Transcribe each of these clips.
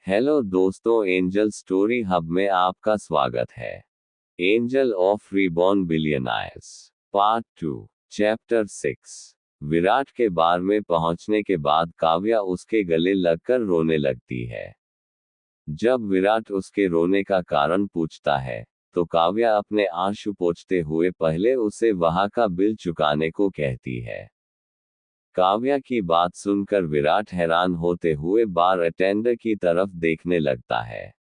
Hello दोस्तों, angel story hub में आपका स्वागत है। Angel of reborn billionaires part 2 chapter 6। Virat के बार में पहुंचने के बाद काव्या उसके गले लगकर रोने लगती है। जब विराट उसके रोने का कारण पूछता है तो काव्या अपने आंसू पोंछते हुए पहले उसे वहां का बिल चुकाने को कहती है। काव्या की बात सुनकर विराट हैरान होते हुए बार अटेंडर की तरफ देखने लगता है।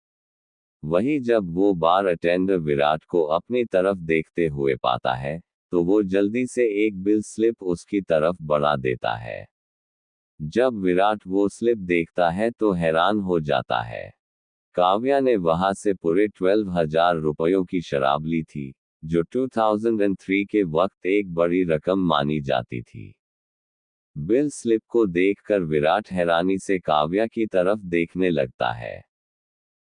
वहीं जब वो बार अटेंडर विराट को अपनी तरफ देखते हुए पाता है तो वो जल्दी से एक बिल स्लिप उसकी तरफ बढ़ा देता है। जब विराट वो स्लिप देखता है तो हैरान हो जाता है। काव्या ने वहां से पूरे 12,000 रुपयों की शराब ली थी, जो 2003 के वक्त एक बड़ी रकम मानी जाती थी। बिल स्लिप को देखकर विराट हैरानी से काव्या की तरफ देखने लगता है।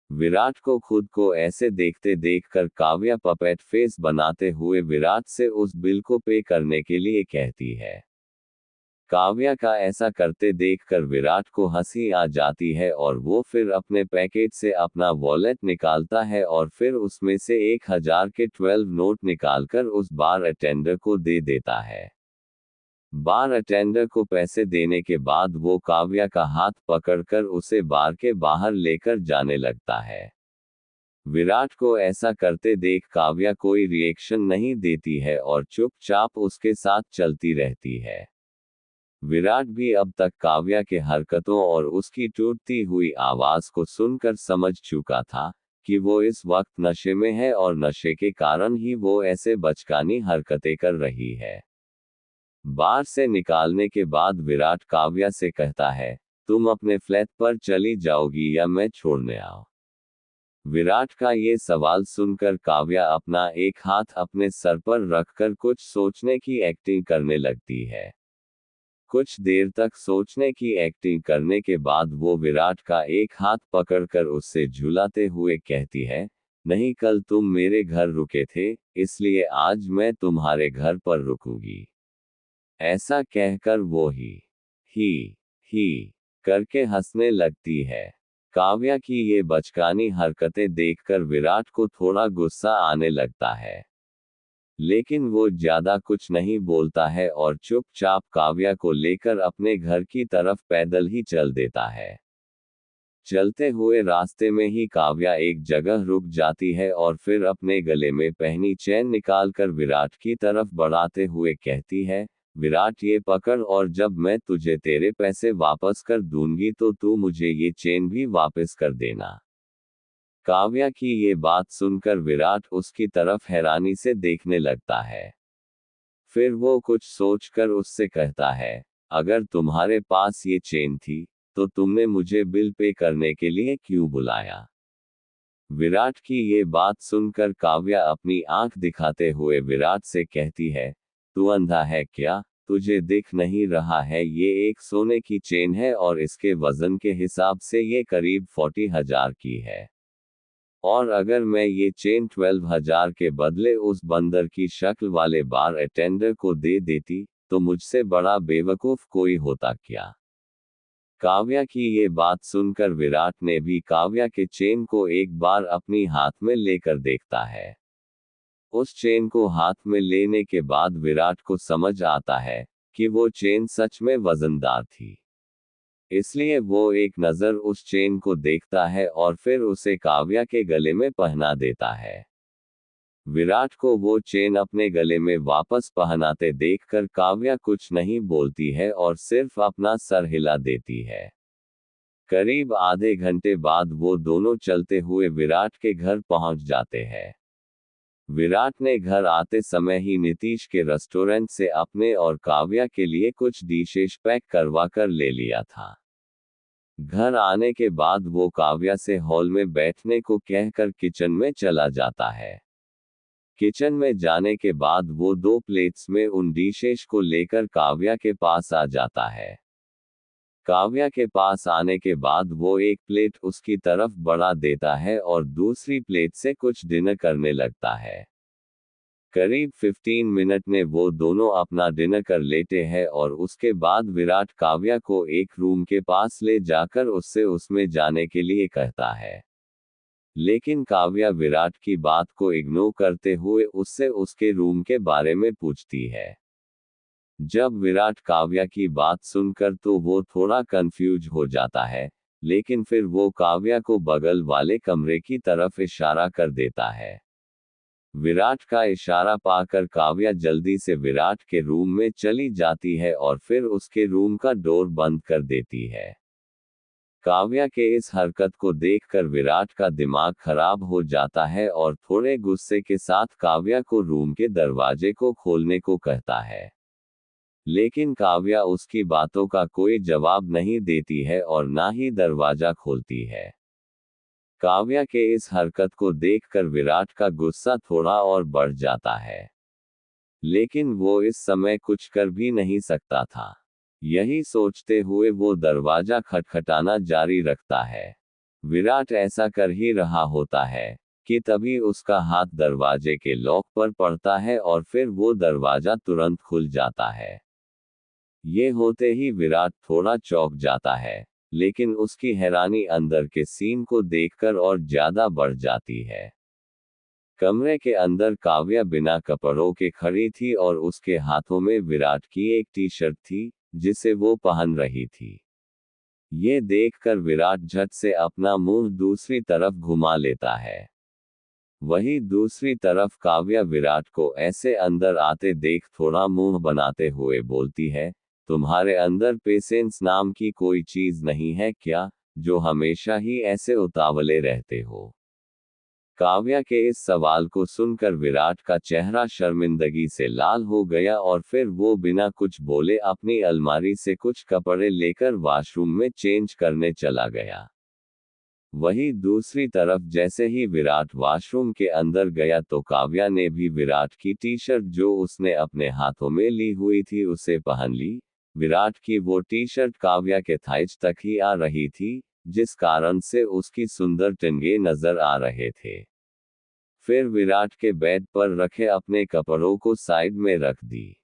विराट को खुद को ऐसे देखते देखकर काव्या पपेट फेस बनाते हुए विराट से उस बिल को पे करने के लिए कहती है। काव्या का ऐसा करते देखकर विराट को हंसी आ जाती है और वो फिर अपने पैकेट से अपना वॉलेट निकालता है और फिर उसमें से 1,000 के 12 नोट निकालकर उस बार अटेंडर को दे देता है। बार अटेंडर को पैसे देने के बाद वो काव्या का हाथ पकड़कर उसे बार के बाहर लेकर जाने लगता है। विराट को ऐसा करते देख काव्या कोई रिएक्शन नहीं देती है और चुपचाप उसके साथ चलती रहती है। विराट भी अब तक काव्या के हरकतों और उसकी टूटती हुई आवाज को सुनकर समझ चुका था कि वो इस वक्त नशे में है और नशे के कारण ही वो ऐसे बचकानी हरकतें कर रही है। बार से निकालने के बाद विराट काव्या से कहता है, तुम अपने फ्लैट पर चली जाओगी या मैं छोड़ने आऊं? विराट का ये सवाल सुनकर काव्या अपना एक हाथ अपने सर पर रखकर कुछ सोचने की एक्टिंग करने लगती है। कुछ देर तक सोचने की एक्टिंग करने के बाद वो विराट का एक हाथ पकड़कर उससे झुलाते हुए कहती है, नहीं, कल तुम मेरे घर रुके थे, इसलिए आज मैं तुम्हारे घर पर रुकूंगी। ऐसा कहकर वो ही करके हंसने लगती है। काव्या की ये बचकानी हरकतें देखकर विराट को थोड़ा गुस्सा आने लगता है, लेकिन वो ज्यादा कुछ नहीं बोलता है और चुपचाप काव्या को लेकर अपने घर की तरफ पैदल ही चल देता है। चलते हुए रास्ते में ही काव्या एक जगह रुक जाती है और फिर अपने गले में पहनी चेन निकालकर विराट की तरफ बढ़ाते हुए कहती है, विराट, ये पकड़ और जब मैं तुझे तेरे पैसे वापस कर दूंगी तो तू मुझे ये चेन भी वापस कर देना। काव्या की ये बात सुनकर विराट उसकी तरफ हैरानी से देखने लगता है। फिर वो कुछ सोचकर उससे कहता है, अगर तुम्हारे पास ये चेन थी तो तुमने मुझे बिल पे करने के लिए क्यों बुलाया? विराट की ये बात सुनकर काव्या अपनी आंख दिखाते हुए विराट से कहती है, तू अंधा है क्या? तुझे दिख नहीं रहा है ये एक सोने की चेन है और इसके वजन के हिसाब से ये करीब 40,000 की है। और अगर मैं ये चेन 12,000 के बदले उस बंदर की शक्ल वाले बार अटेंडर को दे देती तो मुझसे बड़ा बेवकूफ कोई होता क्या? काव्या की ये बात सुनकर विराट ने भी काव्या के चेन को एक बार अपनी हाथ में लेकर देखता है। उस चेन को हाथ में लेने के बाद विराट को समझ आता है कि वो चेन सच में वजनदार थी। इसलिए वो एक नज़र उस चेन को देखता है और फिर उसे काव्या के गले में पहना देता है। विराट को वो चेन अपने गले में वापस पहनाते देखकर काव्या कुछ नहीं बोलती है और सिर्फ अपना सर हिला देती है। करीब आधे घंटे बाद वो दोनों चलते हुए विराट के घर पहुंच जाते हैं। विराट ने घर आते समय ही नीतीश के रेस्टोरेंट से अपने और काव्या के लिए कुछ डिशेस पैक करवा कर ले लिया था। घर आने के बाद वो काव्या से हॉल में बैठने को कहकर किचन में चला जाता है। किचन में जाने के बाद वो 2 प्लेट्स में उन डिशेस को लेकर काव्या के पास आ जाता है। काव्या के पास आने के बाद वो एक प्लेट उसकी तरफ बढ़ा देता है और दूसरी प्लेट से कुछ डिनर करने लगता है। करीब 15 मिनट में वो दोनों अपना डिनर कर लेते हैं और उसके बाद विराट काव्या को एक रूम के पास ले जाकर उससे उसमें जाने के लिए कहता है। लेकिन काव्या विराट की बात को इग्नोर करते हुए उससे उसके रूम के बारे में पूछती है। जब विराट काव्या की बात सुनकर तो वो थोड़ा कंफ्यूज हो जाता है, लेकिन फिर वो काव्या को बगल वाले कमरे की तरफ इशारा कर देता है। विराट का इशारा पाकर काव्या जल्दी से विराट के रूम में चली जाती है और फिर उसके रूम का डोर बंद कर देती है। काव्या के इस हरकत को देखकर विराट का दिमाग खराब हो जाता है और थोड़े गुस्से के साथ काव्या को रूम के दरवाजे को खोलने को कहता है। लेकिन काव्या उसकी बातों का कोई जवाब नहीं देती है और ना ही दरवाजा खोलती है। काव्या के इस हरकत को देखकर विराट का गुस्सा थोड़ा और बढ़ जाता है, लेकिन वो इस समय कुछ कर भी नहीं सकता था। यही सोचते हुए वो दरवाजा खटखटाना जारी रखता है। विराट ऐसा कर ही रहा होता है कि तभी उसका हाथ दरवाजे के लॉक पर पड़ता है और फिर वो दरवाजा तुरंत खुल जाता है। ये होते ही विराट थोड़ा चौंक जाता है, लेकिन उसकी हैरानी अंदर के सीन को देखकर और ज्यादा बढ़ जाती है। कमरे के अंदर काव्या बिना कपड़ों के खड़ी थी और उसके हाथों में विराट की एक टी शर्ट थी, जिसे वो पहन रही थी। ये देखकर विराट झट से अपना मुंह दूसरी तरफ घुमा लेता है। वहीं दूसरी तरफ काव्या विराट को ऐसे अंदर आते देख थोड़ा मुंह बनाते हुए बोलती है, तुम्हारे अंदर पेशेंस नाम की कोई चीज नहीं है क्या, जो हमेशा ही ऐसे उतावले रहते हो? काव्या के इस सवाल को सुनकर विराट का चेहरा शर्मिंदगी से लाल हो गया और फिर वो बिना कुछ बोले अपनी अलमारी से कुछ कपड़े लेकर वॉशरूम में चेंज करने चला गया। वहीं दूसरी तरफ जैसे ही विराट वॉशरूम के अंदर गया तो काव्या ने भी विराट की टी शर्ट जो उसने अपने हाथों में ली हुई थी उसे पहन ली। विराट की वो टी शर्ट काव्या के थाइज तक ही आ रही थी, जिस कारण से उसकी सुंदर टंगे नजर आ रहे थे। फिर विराट के बेड पर रखे अपने कपड़ों को साइड में रख दी।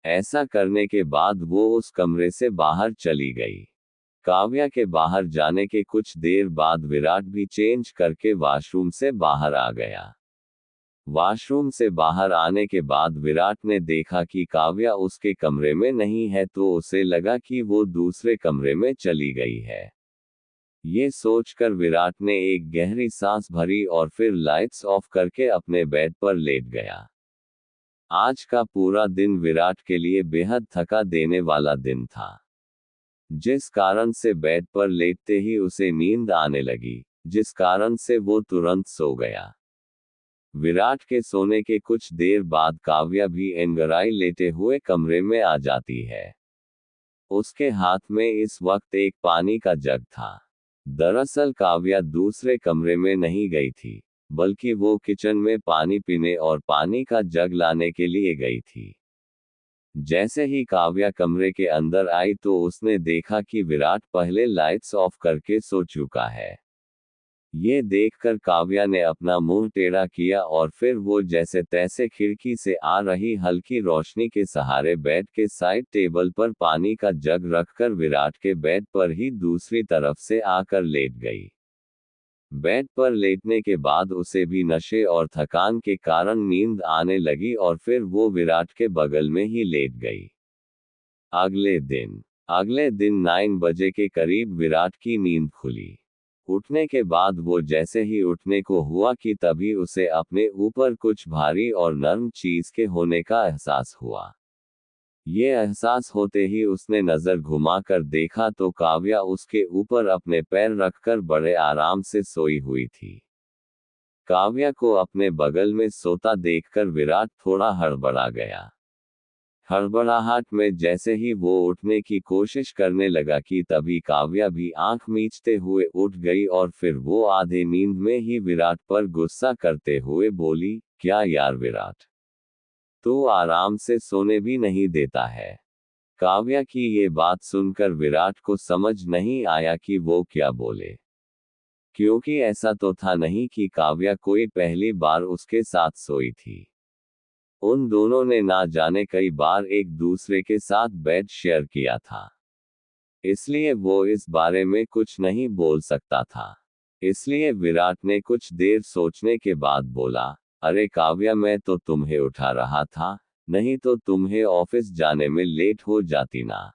ऐसा करने के बाद वो उस कमरे से बाहर चली गई। काव्या के बाहर जाने के कुछ देर बाद विराट भी चेंज करके वॉशरूम से बाहर आ गया। वॉशरूम से बाहर आने के बाद विराट ने देखा कि काव्या उसके कमरे में नहीं है तो उसे लगा कि वो दूसरे कमरे में चली गई है। ये सोचकर विराट ने एक गहरी सांस भरी और फिर लाइट्स ऑफ करके अपने बेड पर लेट गया। आज का पूरा दिन विराट के लिए बेहद थका देने वाला दिन था, जिस कारण से बेड पर लेटते ही उसे नींद आने लगी, जिस कारण से वो तुरंत सो गया। विराट के सोने के कुछ देर बाद काव्या भी एंगराई लेटे हुए कमरे में आ जाती है। उसके हाथ में इस वक्त एक पानी का जग था। दरअसल काव्या दूसरे कमरे में नहीं गई थी, बल्कि वो किचन में पानी पीने और पानी का जग लाने के लिए गई थी। जैसे ही काव्या कमरे के अंदर आई तो उसने देखा कि विराट पहले लाइट्स ऑफ करके सो चुका है। ये देखकर काव्या ने अपना मुंह टेढ़ा किया और फिर वो जैसे तैसे खिड़की से आ रही हल्की रोशनी के सहारे बेड के साइड टेबल पर पानी का जग रखकर विराट के बेड पर ही दूसरी तरफ से आकर लेट गई। बेड पर लेटने के बाद उसे भी नशे और थकान के कारण नींद आने लगी और फिर वो विराट के बगल में ही लेट गई। अगले दिन 9 बजे के करीब विराट की नींद खुली। उठने के बाद वो जैसे ही उठने को हुआ कि तभी उसे अपने ऊपर कुछ भारी और नर्म चीज के होने का एहसास हुआ। ये एहसास होते ही उसने नजर घुमाकर देखा तो काव्या उसके ऊपर अपने पैर रखकर बड़े आराम से सोई हुई थी। काव्या को अपने बगल में सोता देखकर विराट थोड़ा हड़बड़ा गया। हड़बड़ाहट में जैसे ही वो उठने की कोशिश करने लगा कि तभी काव्या भी आंख मीचते हुए उठ गई और फिर वो आधे नींद में ही विराट पर गुस्सा करते हुए बोली, क्या यार विराट, तू आराम से सोने भी नहीं देता है। काव्या की ये बात सुनकर विराट को समझ नहीं आया कि वो क्या बोले, क्योंकि ऐसा तो था नहीं कि काव्या कोई पहली बार उसके साथ सोई थी। उन दोनों ने ना जाने कई बार एक दूसरे के साथ बेड शेयर किया था, इसलिए वो इस बारे में कुछ नहीं बोल सकता था। इसलिए विराट ने कुछ देर सोचने के बाद बोला, अरे काव्या, मैं तो तुम्हें उठा रहा था, नहीं तो तुम्हें ऑफिस जाने में लेट हो जाती ना।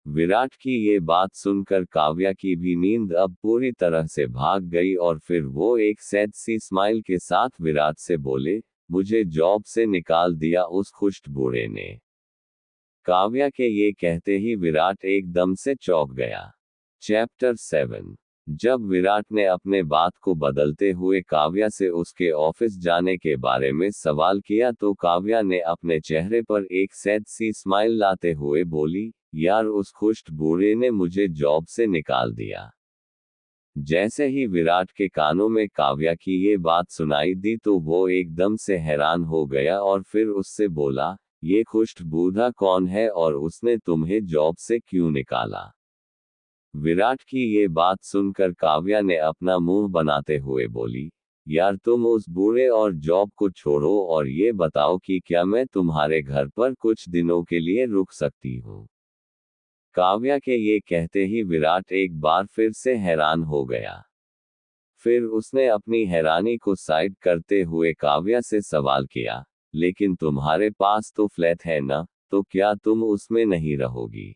विराट की ये बात सुनकर काव्या की भी नींद अब पूरी तरह से भाग गई और फिर वो एक सैड सी स्माइल के साथ विराट से बोले, मुझे जॉब से निकाल दिया उस खुश्त बूढ़े ने। काव्या के ये कहते ही विराट एकदम से चौंक गया। चैप्टर 7। जब विराट ने अपने बात को बदलते हुए काव्या से उसके ऑफिस जाने के बारे में सवाल किया तो काव्या ने अपने चेहरे पर एक सैड सी स्माइल लाते हुए बोली, यार उस खुश्त बूढ़े ने मुझे जॉब से निकाल दिया। जैसे ही विराट के कानों में काव्या की ये बात सुनाई दी तो वो एकदम से हैरान हो गया और फिर उससे बोला, ये खुश्त बूढ़ा कौन है और उसने तुम्हें जॉब से क्यों निकाला? विराट की ये बात सुनकर काव्या ने अपना मुंह बनाते हुए बोली, यार तुम उस बूढ़े और जॉब को छोड़ो और ये बताओ कि क्या मैं तुम्हारे घर पर कुछ दिनों के लिए रुक सकती हूँ? काव्या के ये कहते ही विराट एक बार फिर से हैरान हो गया। फिर उसने अपनी हैरानी को साइड करते हुए काव्या से सवाल किया, लेकिन तुम्हारे पास तो फ्लैट है ना, तो क्या तुम उसमें नहीं रहोगी?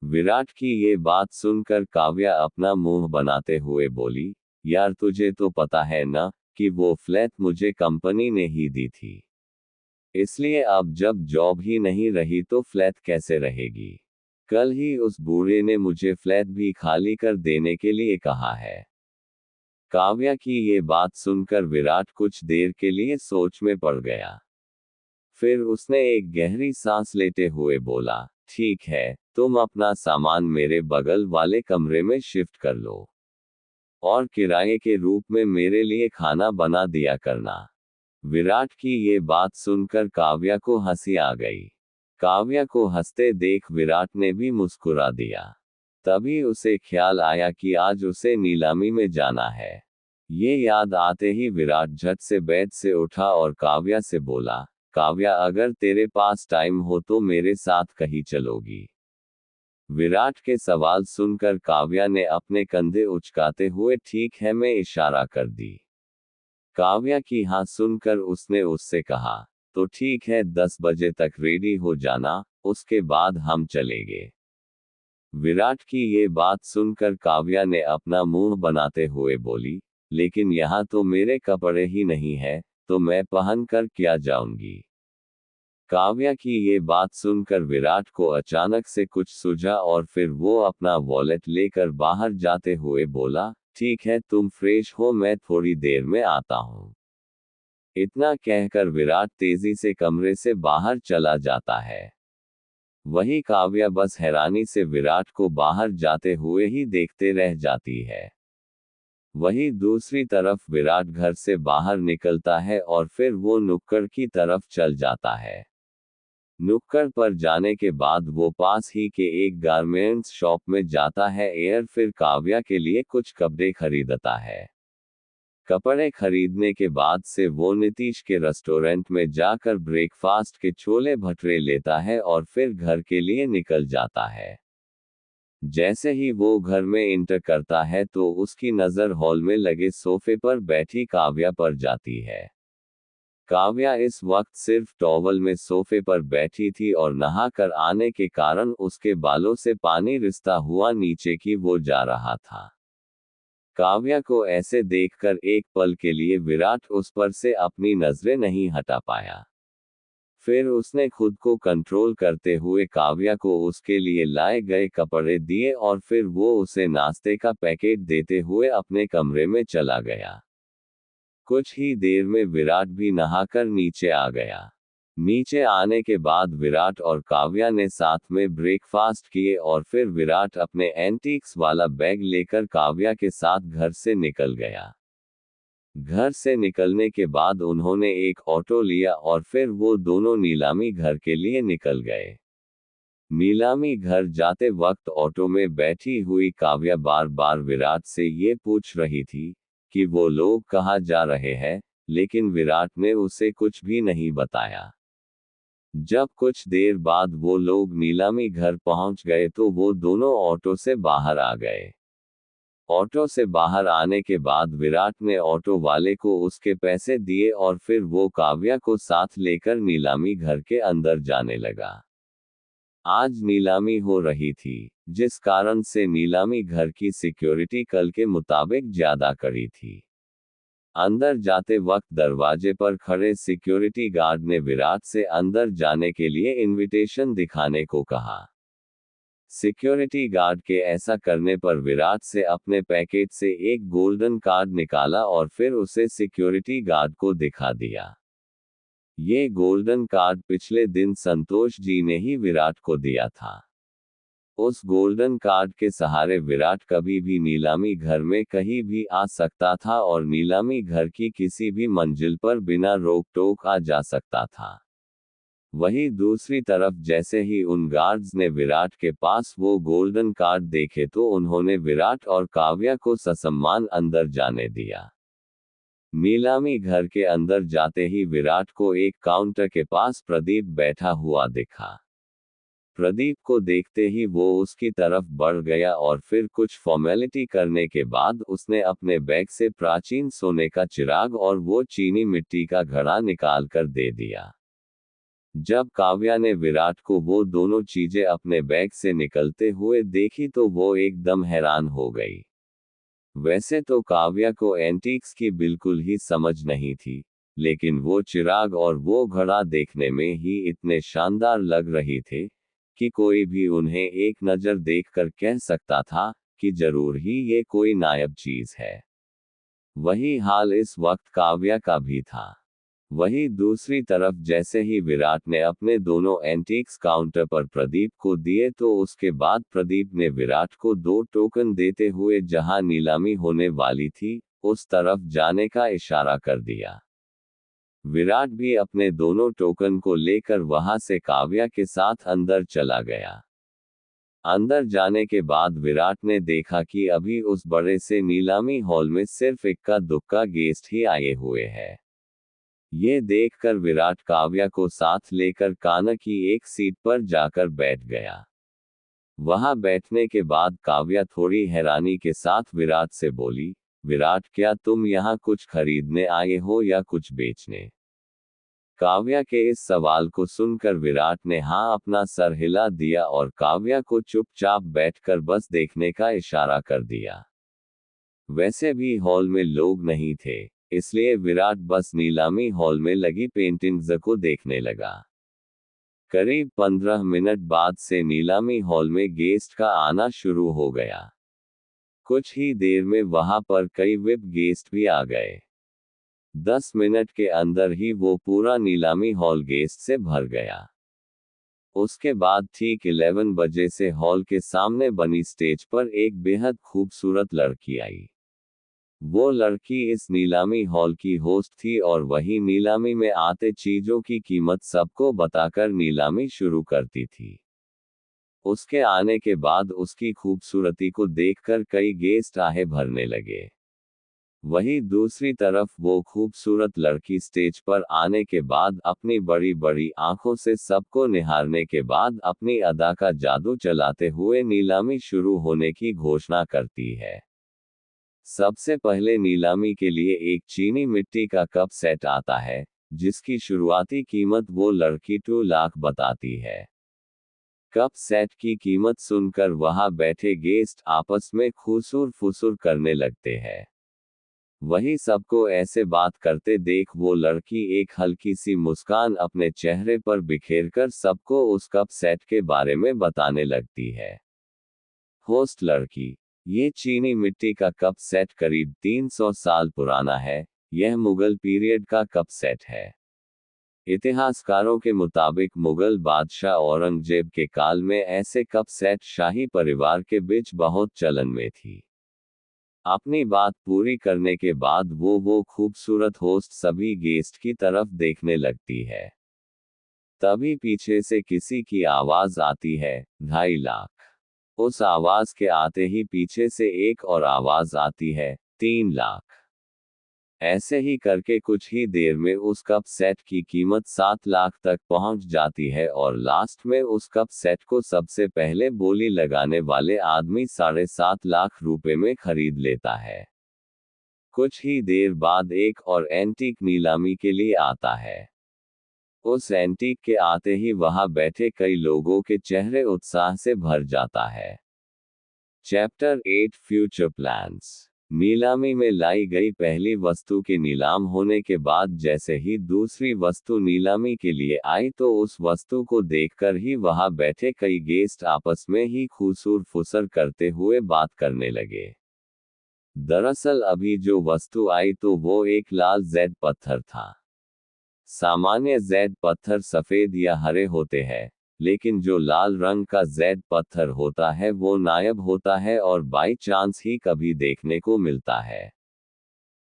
विराट की ये बात सुनकर काव्या अपना मुंह बनाते हुए बोली, यार तुझे तो पता है ना कि वो फ्लैट मुझे कंपनी ने ही दी थी। इसलिए अब जब जॉब ही नहीं रही तो फ्लैट कैसे रहेगी? कल ही उस बूढ़े ने मुझे फ्लैट भी खाली कर देने के लिए कहा है। काव्या की ये बात सुनकर विराट कुछ देर के लिए सोच में पड़ गया। फिर उसने एक गहरी सांस लेते हुए बोला, ठीक है, तुम अपना सामान मेरे बगल वाले कमरे में शिफ्ट कर लो और किराए के रूप में मेरे लिए खाना बना दिया करना। विराट की ये बात सुनकर काव्या को हंसी आ गई। काव्या को हंसते देख विराट ने भी मुस्कुरा दिया। तभी उसे ख्याल आया कि आज उसे नीलामी में जाना है। ये याद आते ही विराट झट से बेड से उठा और काव्या से बोला, काव्या, अगर तेरे पास टाइम हो तो मेरे साथ कहीं चलोगी? विराट के सवाल सुनकर काव्या ने अपने कंधे उचकाते हुए ठीक है में इशारा कर दी। काव्या की हाँ सुनकर उसने उससे कहा, तो ठीक है, 10 बजे तक रेडी हो जाना, उसके बाद हम चलेंगे। विराट की ये बात सुनकर काव्या ने अपना मुंह बनाते हुए बोली, लेकिन यहाँ तो मेरे कपड़े ही नहीं है, तो मैं पहन कर क्या जाऊंगी? काव्या की ये बात सुनकर विराट को अचानक से कुछ सूझा और फिर वो अपना वॉलेट लेकर बाहर जाते हुए बोला, ठीक है, तुम फ्रेश हो, मैं थोड़ी देर में आता हूँ। इतना कहकर विराट तेजी से कमरे से बाहर चला जाता है। वही काव्या बस हैरानी से विराट को बाहर जाते हुए ही देखते रह जाती है। वही दूसरी तरफ विराट घर से बाहर निकलता है और फिर वो नुक्कड़ की तरफ चल जाता है। नुक्कड़ पर जाने के बाद वो पास ही के एक गारमेंट्स शॉप में जाता है और फिर काव्या के लिए कुछ कपड़े खरीदता है। कपड़े खरीदने के बाद से वो नीतीश के रेस्टोरेंट में जाकर ब्रेकफास्ट के छोले भटूरे लेता है और फिर घर के लिए निकल जाता है। जैसे ही वो घर में इंटर करता है तो उसकी नज़र हॉल में लगे सोफे पर बैठी काव्या पर जाती है। काव्या इस वक्त सिर्फ टॉवल में सोफे पर बैठी थी और नहा कर आने के कारण उसके बालों से पानी रिसता हुआ नीचे की वो जा रहा था। काव्या को ऐसे देखकर एक पल के लिए विराट उस पर से अपनी नजरें नहीं हटा पाया। फिर उसने खुद को कंट्रोल करते हुए काव्या को उसके लिए लाए गए कपड़े दिए और फिर वो उसे नाश्ते का पैकेट देते हुए अपने कमरे में चला गया। कुछ ही देर में विराट भी नहाकर नीचे आ गया। नीचे आने के बाद विराट और काव्या ने साथ में ब्रेकफास्ट किए और फिर विराट अपने एंटीक्स वाला बैग लेकर काव्या के साथ घर से निकल गया। घर से निकलने के बाद उन्होंने एक ऑटो लिया और फिर वो दोनों नीलामी घर के लिए निकल गए। नीलामी घर जाते वक्त ऑटो में बैठी हुई काव्या बार बार विराट से ये पूछ रही थी कि वो लोग कहाँ जा रहे हैं, लेकिन विराट ने उसे कुछ भी नहीं बताया। जब कुछ देर बाद वो लोग नीलामी घर पहुंच गए तो वो दोनों ऑटो से बाहर आ गए। ऑटो से बाहर आने के बाद विराट ने ऑटो वाले को उसके पैसे दिए और फिर वो काव्या को साथ लेकर नीलामी घर के अंदर जाने लगा। आज नीलामी हो रही थी, जिस कारण से नीलामी घर की सिक्योरिटी कल के मुताबिक ज्यादा कड़ी थी। अंदर जाते वक्त दरवाजे पर खड़े सिक्योरिटी गार्ड ने विराट से अंदर जाने के लिए इनविटेशन दिखाने को कहा। सिक्योरिटी गार्ड के ऐसा करने पर विराट से अपने पैकेट से एक गोल्डन कार्ड निकाला और फिर उसे सिक्योरिटी गार्ड को दिखा दिया। ये गोल्डन कार्ड पिछले दिन संतोष जी ने ही विराट को दिया था। उस गोल्डन कार्ड के सहारे विराट कभी भी नीलामी घर में कहीं भी आ सकता था और नीलामी घर की किसी भी मंजिल पर बिना रोक टोक आ जा सकता था। वहीं दूसरी तरफ जैसे ही उन गार्ड्स ने विराट के पास वो गोल्डन कार्ड देखे तो उन्होंने विराट और काव्या को ससम्मान अंदर जाने दिया। नीलामी घर के अंदर जाते ही विराट को एक काउंटर के पास प्रदीप बैठा हुआ दिखा। प्रदीप को देखते ही वो उसकी तरफ बढ़ गया और फिर कुछ फॉर्मेलिटी करने के बाद उसने अपने बैग से प्राचीन सोने का चिराग और वो चीनी मिट्टी का घड़ा निकाल कर दे दिया। जब काव्या ने विराट को वो दोनों चीजें अपने बैग से निकलते हुए देखी तो वो एकदम हैरान हो गई। वैसे तो काव्या को एंटीक्स की बिल्कुल ही समझ नहीं थी, लेकिन वो चिराग और वो घड़ा देखने में ही इतने शानदार लग रही थे कि कोई भी उन्हें एक नज़र देखकर कह सकता था कि जरूर ही ये कोई नायाब चीज है। वही हाल इस वक्त काव्या का भी था। वहीं दूसरी तरफ जैसे ही विराट ने अपने दोनों एंटीक्स काउंटर पर प्रदीप को दिए तो उसके बाद प्रदीप ने विराट को 2 टोकन देते हुए जहां नीलामी होने वाली थी उस तरफ जाने का इशारा कर दिया। विराट भी अपने दोनों टोकन को लेकर वहां से काव्या के साथ अंदर चला गया। अंदर जाने के बाद विराट ने देखा कि अभी उस बड़े से नीलामी हॉल में सिर्फ इक्का दुक्का गेस्ट ही आए हुए हैं। ये देखकर विराट काव्या को साथ लेकर कान्हा की एक सीट पर जाकर बैठ गया। वहां बैठने के बाद काव्या थोड़ी हैरानी के साथ विराट से बोली, विराट क्या तुम यहाँ कुछ खरीदने आए हो या कुछ बेचने? काव्या के इस सवाल को सुनकर विराट ने हाँ अपना सर हिला दिया और काव्या को चुपचाप बैठकर बस देखने का इशारा कर दिया। वैसे भी हॉल में लोग नहीं थे, इसलिए विराट बस नीलामी हॉल में लगी पेंटिंग्स को देखने लगा। करीब 15 मिनट बाद से नीलामी हॉल में गेस्ट का आना शुरू हो गया। कुछ ही देर में वहां पर कई विप गेस्ट भी आ गए। 10 मिनट के अंदर ही वो पूरा नीलामी हॉल गेस्ट से भर गया। उसके बाद ठीक 11 बजे से हॉल के सामने बनी स्टेज पर एक बेहद खूबसूरत लड़की आई। वो लड़की इस नीलामी हॉल की होस्ट थी और वही नीलामी में आते चीजों की कीमत सबको बताकर नीलामी शुरू करती थी। उसके आने के बाद उसकी खूबसूरती को देखकर कई गेस्ट आहे भरने लगे। वहीं दूसरी तरफ वो खूबसूरत लड़की स्टेज पर आने के बाद अपनी बड़ी बड़ी आंखों से सबको निहारने के बाद अपनी अदा का जादू चलाते हुए नीलामी शुरू होने की घोषणा करती है। सबसे पहले नीलामी के लिए एक चीनी मिट्टी का कप सेट आता है, जिसकी शुरुआती कीमत वो लड़की 2 लाख बताती है। कप सेट की कीमत सुनकर वहां बैठे गेस्ट आपस में खुसूर फुसूर करने लगते हैं। वही सबको ऐसे बात करते देख वो लड़की एक हल्की सी मुस्कान अपने चेहरे पर बिखेरकर सबको उस कप सेट के बारे में बताने लगती है। होस्ट लड़की, ये चीनी मिट्टी का कप सेट करीब 300 साल पुराना है। यह मुगल पीरियड का कप सेट है। इतिहासकारों के मुताबिक मुगल बादशाह औरंगजेब के काल में ऐसे कप सेट शाही परिवार के बीच बहुत चलन में थी। अपनी बात पूरी करने के बाद वो खूबसूरत होस्ट सभी गेस्ट की तरफ देखने लगती है। तभी पीछे से किसी की आवाज आती है, 2.5 लाख। उस आवाज के आते ही पीछे से एक और आवाज आती है, 3 लाख। ऐसे ही करके कुछ ही देर में उस कप सेट की कीमत 7 लाख तक पहुंच जाती है और लास्ट में उस कप सेट को सबसे पहले बोली लगाने वाले आदमी 7.5 लाख रुपए में खरीद लेता है। कुछ ही देर बाद एक और एंटीक नीलामी के लिए आता है। उस एंटीक के आते ही वहां बैठे कई लोगों के चेहरे उत्साह से भर जाता है। Chapter 8 future plans. नीलामी में लाई गई पहली वस्तु के नीलाम होने के बाद जैसे ही दूसरी वस्तु नीलामी के लिए आई तो उस वस्तु को देखकर ही वहां बैठे कई गेस्ट आपस में ही खुसूर फुसर करते हुए बात करने लगे। दरअसल अभी जो वस्तु आई तो वो एक लाल जेड पत्थर था। सामान्य जेड पत्थर सफेद या हरे होते हैं, लेकिन जो लाल रंग का जेड पत्थर होता है वो नायाब होता है और बाई चांस ही कभी देखने को मिलता है।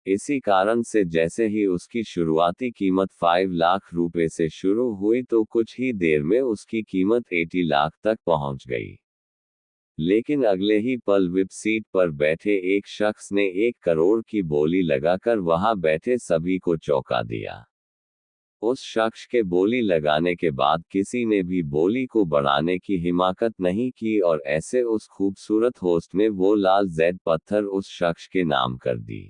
इसी कारण से जैसे ही उसकी शुरुआती कीमत 5 लाख रुपए से शुरू हुई तो कुछ ही देर में उसकी कीमत 80 लाख तक पहुंच गई। लेकिन अगले ही पल विप सीट पर बैठे एक शख्स ने 1 करोड़ की बोली लगाकर वहां बैठे सभी को चौंका दिया। उस शख्स के बोली लगाने के बाद किसी ने भी बोली को बढ़ाने की हिम्मत नहीं की और ऐसे उस खूबसूरत होस्ट ने वो लाल जेड पत्थर उस शख्स के नाम कर दी।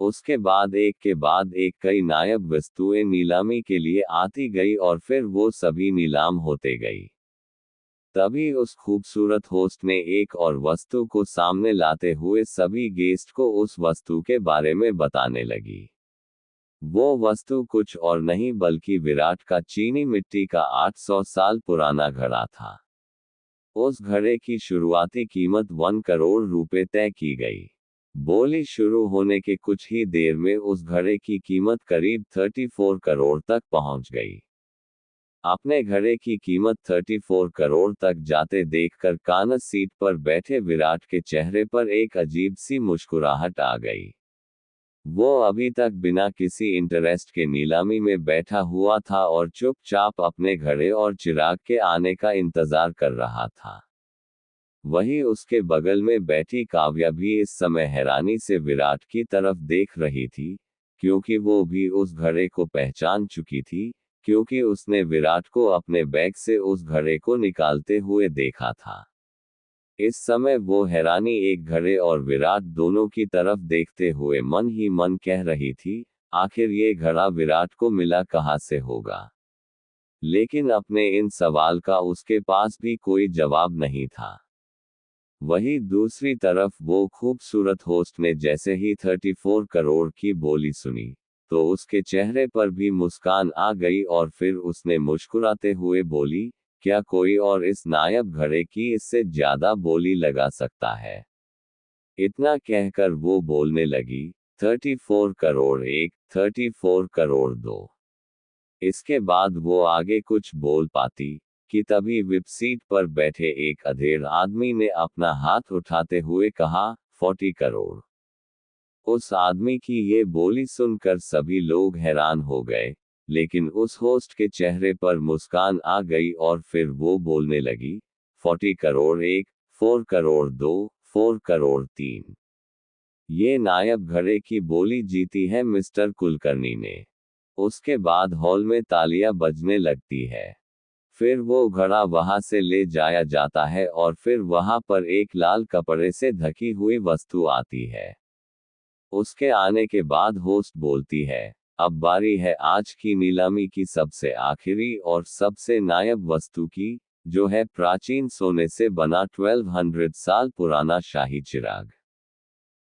उसके बाद एक के बाद एक कई नायाब वस्तुएं नीलामी के लिए आती गई और फिर वो सभी नीलाम होते गई। तभी उस खूबसूरत होस्ट ने एक और वस्तु को सामने लाते हुए सभी गेस्ट को उस वस्तु के बारे में बताने लगी। वो वस्तु कुछ और नहीं बल्कि विराट का चीनी मिट्टी का 800 साल पुराना घड़ा था। उस घड़े की शुरुआती कीमत 1 करोड़ रुपए तय की गई। बोली शुरू होने के कुछ ही देर में उस घड़े की कीमत करीब 34 करोड़ तक पहुंच गई। अपने घड़े की कीमत 34 करोड़ तक जाते देखकर कानस सीट पर बैठे विराट के चेहरे पर एक अजीब सी मुस्कुराहट आ गई। वो अभी तक बिना किसी इंटरेस्ट के नीलामी में बैठा हुआ था और चुपचाप अपने घड़े और चिराग के आने का इंतजार कर रहा था। वहीं उसके बगल में बैठी काव्या भी इस समय हैरानी से विराट की तरफ देख रही थी, क्योंकि वो भी उस घड़े को पहचान चुकी थी, क्योंकि उसने विराट को अपने बैग से उस घड़े को निकालते हुए देखा था। इस समय वो हैरानी एक घड़े और विराट दोनों की तरफ देखते हुए मन ही मन कह रही थी, आखिर ये घड़ा विराट को मिला कहाँ से होगा। लेकिन अपने इन सवाल का उसके पास भी कोई जवाब नहीं था। वहीं दूसरी तरफ वो खूबसूरत होस्ट ने जैसे ही 34 करोड़ की बोली सुनी, तो उसके चेहरे पर भी मुस्कान आ गई और फिर उसने मुस्कुराते हुए बोली, क्या कोई और इस नायाब घड़े की इससे ज्यादा बोली लगा सकता है? इतना कहकर वो बोलने लगी, 34 करोड़ 1, 34 करोड़ 2। इसके बाद वो आगे कुछ बोल पाती कि तभी विप सीट पर बैठे एक अधेड़ आदमी ने अपना हाथ उठाते हुए कहा, 40 करोड़। उस आदमी की ये बोली सुनकर सभी लोग हैरान हो गए, लेकिन उस होस्ट के चेहरे पर मुस्कान आ गई और फिर वो बोलने लगी, 40 करोड़ 1, 4 करोड़ 2, 4 करोड़ 3। ये नायाब घड़े की बोली जीती है मिस्टर कुलकर्णी ने। उसके बाद हॉल में तालियां बजने लगती है। फिर वो घड़ा वहां से ले जाया जाता है और फिर वहां पर एक लाल कपड़े से ढकी हुई वस्तु आती है। उसके आने के बाद होस्ट बोलती है, अब बारी है आज की नीलामी की सबसे आखिरी और सबसे नायाब वस्तु की, जो है प्राचीन सोने से बना 1200 साल पुराना शाही चिराग।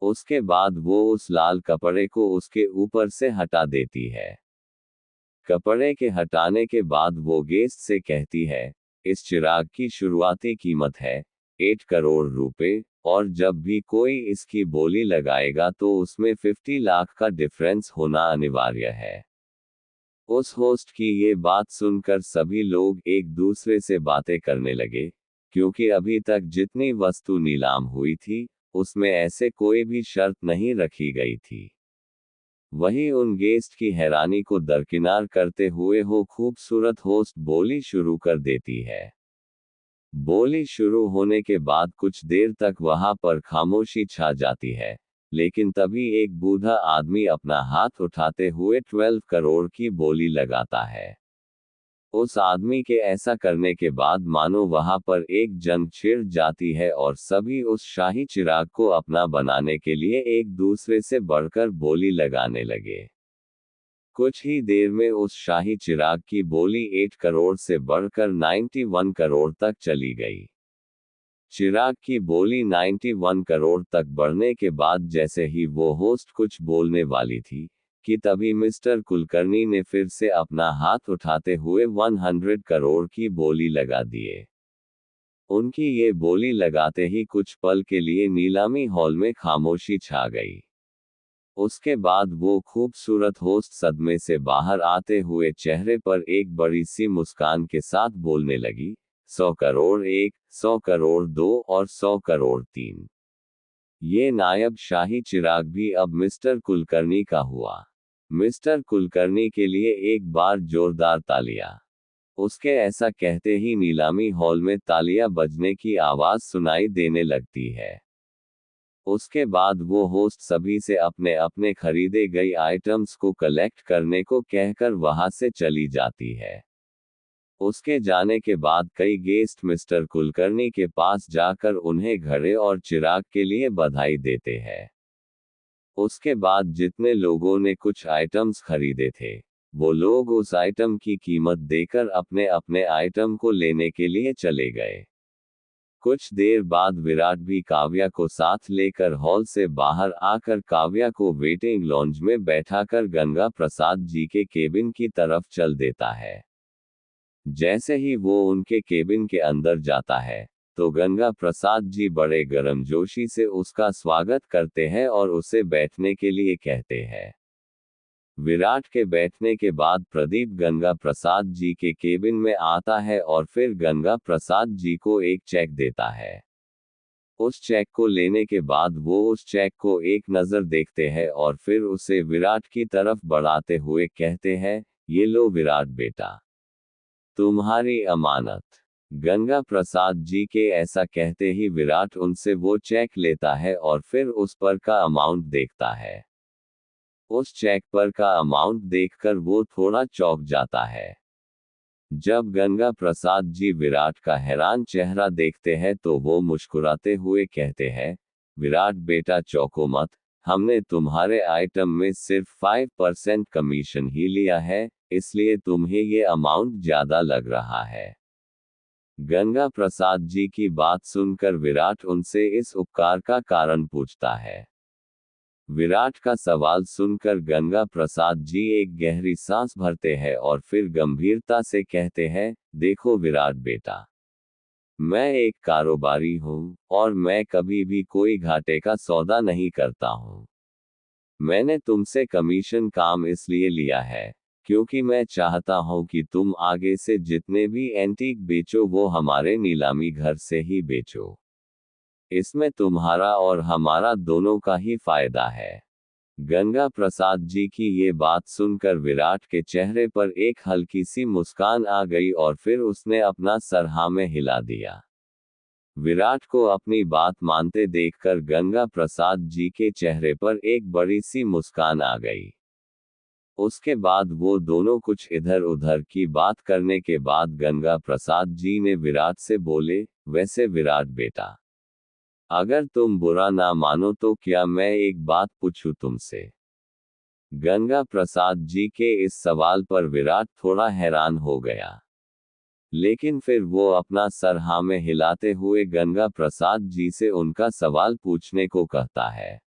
उसके बाद वो उस लाल कपड़े को उसके ऊपर से हटा देती है। कपड़े के हटाने के बाद वो गेस्ट से कहती है, इस चिराग की शुरुआती कीमत है 8 करोड़ रुपए, और जब भी कोई इसकी बोली लगाएगा तो उसमें 50 लाख का डिफरेंस होना अनिवार्य है। उस होस्ट की ये बात सुनकर सभी लोग एक दूसरे से बातें करने लगे, क्योंकि अभी तक जितनी वस्तु नीलाम हुई थी, उसमें ऐसे कोई भी शर्त नहीं रखी गई थी। वहीं उन गेस्ट की हैरानी को दरकिनार करते हुए वो खूबसूरत होस्ट बोली शुरू कर देती है। बोली शुरू होने के बाद कुछ देर तक वहां पर खामोशी छा जाती है, लेकिन तभी एक बूढ़ा आदमी अपना हाथ उठाते हुए 12 करोड़ की बोली लगाता है। उस आदमी के ऐसा करने के बाद मानो वहां पर एक जंग छिड़ जाती है और सभी उस शाही चिराग को अपना बनाने के लिए एक दूसरे से बढ़कर बोली लगाने लगे। कुछ ही देर में उस शाही चिराग की बोली 8 करोड़ से बढ़कर 91 करोड़ तक चली गई। चिराग की बोली 91 करोड़ तक बढ़ने के बाद जैसे ही वो होस्ट कुछ बोलने वाली थी, कि तभी मिस्टर कुलकर्णी ने फिर से अपना हाथ उठाते हुए 100 करोड़ की बोली लगा दिए। उनकी ये बोली लगाते ही कुछ पल के लिए नीलामी हॉल में खामोशी छा गई। उसके बाद वो खूबसूरत होस्ट सदमे से बाहर आते हुए चेहरे पर एक बड़ी सी मुस्कान के साथ बोलने लगी, 100 करोड़ 1, 100 करोड़ 2 और 100 करोड़ 3। ये नायब शाही चिराग भी अब मिस्टर कुलकर्णी का हुआ। मिस्टर कुलकर्णी के लिए एक बार जोरदार तालियां। उसके ऐसा कहते ही नीलामी हॉल में तालियां बजने की आवाज सुनाई देने लगती है। उसके बाद वो होस्ट सभी से अपने अपने खरीदे गई आइटम्स को कलेक्ट करने को कहकर वहां से चली जाती है। उसके जाने के बाद कई गेस्ट मिस्टर कुलकर्णी के पास जाकर उन्हें घड़े और चिराग के लिए बधाई देते हैं। उसके बाद जितने लोगों ने कुछ आइटम्स खरीदे थे, वो लोग उस आइटम की कीमत देकर अपने अपने आइटम को लेने के लिए चले गए। कुछ देर बाद विराट भी काव्या को साथ लेकर हॉल से बाहर आकर काव्या को वेटिंग लॉन्ज में बैठाकर गंगा प्रसाद जी के केबिन की तरफ चल देता है। जैसे ही वो उनके केबिन के अंदर जाता है, तो गंगा प्रसाद जी बड़े गर्मजोशी से उसका स्वागत करते हैं और उसे बैठने के लिए कहते हैं। विराट के बैठने के बाद प्रदीप गंगा प्रसाद जी के केबिन में आता है और फिर गंगा प्रसाद जी को एक चेक देता है। उस चेक को लेने के बाद वो उस चेक को एक नज़र देखते हैं और फिर उसे विराट की तरफ बढ़ाते हुए कहते हैं, ये लो विराट बेटा, तुम्हारी अमानत। गंगा प्रसाद जी के ऐसा कहते ही विराट उनसे वो चेक लेता है और फिर उस पर का अमाउंट देखता है। उस चेक पर का अमाउंट देखकर वो थोड़ा चौंक जाता है। जब गंगा प्रसाद जी विराट का हैरान चेहरा देखते हैं तो वो मुस्कुराते हुए कहते हैं, विराट बेटा चौंको मत, हमने तुम्हारे आइटम में सिर्फ 5% कमीशन ही लिया है, इसलिए तुम्हें ये अमाउंट ज्यादा लग रहा है। गंगा प्रसाद जी की बात सुनकर विराट उनसे इस उपकार का कारण पूछता है। विराट का सवाल सुनकर गंगा प्रसाद जी एक गहरी सांस भरते हैं और फिर गंभीरता से कहते हैं, देखो विराट बेटा, मैं एक कारोबारी हूं, और मैं कभी भी कोई घाटे का सौदा नहीं करता हूं। मैंने तुमसे कमीशन काम इसलिए लिया है, क्योंकि मैं चाहता हूं कि तुम आगे से जितने भी एंटीक बेचो वो हमारे नीलामी घर से ही बेचो। इसमें तुम्हारा और हमारा दोनों का ही फायदा है। गंगा प्रसाद जी की ये बात सुनकर विराट के चेहरे पर एक हल्की सी मुस्कान आ गई और फिर उसने अपना सर हाँ में हिला दिया। विराट को अपनी बात मानते देखकर गंगा प्रसाद जी के चेहरे पर एक बड़ी सी मुस्कान आ गई। उसके बाद वो दोनों कुछ इधर उधर की बात करने के बाद गंगा प्रसाद जी ने विराट से बोले, वैसे विराट बेटा, अगर तुम बुरा ना मानो तो क्या मैं एक बात पूछूं तुमसे? गंगा प्रसाद जी के इस सवाल पर विराट थोड़ा हैरान हो गया, लेकिन फिर वो अपना सर हाँ में हिलाते हुए गंगा प्रसाद जी से उनका सवाल पूछने को कहता है।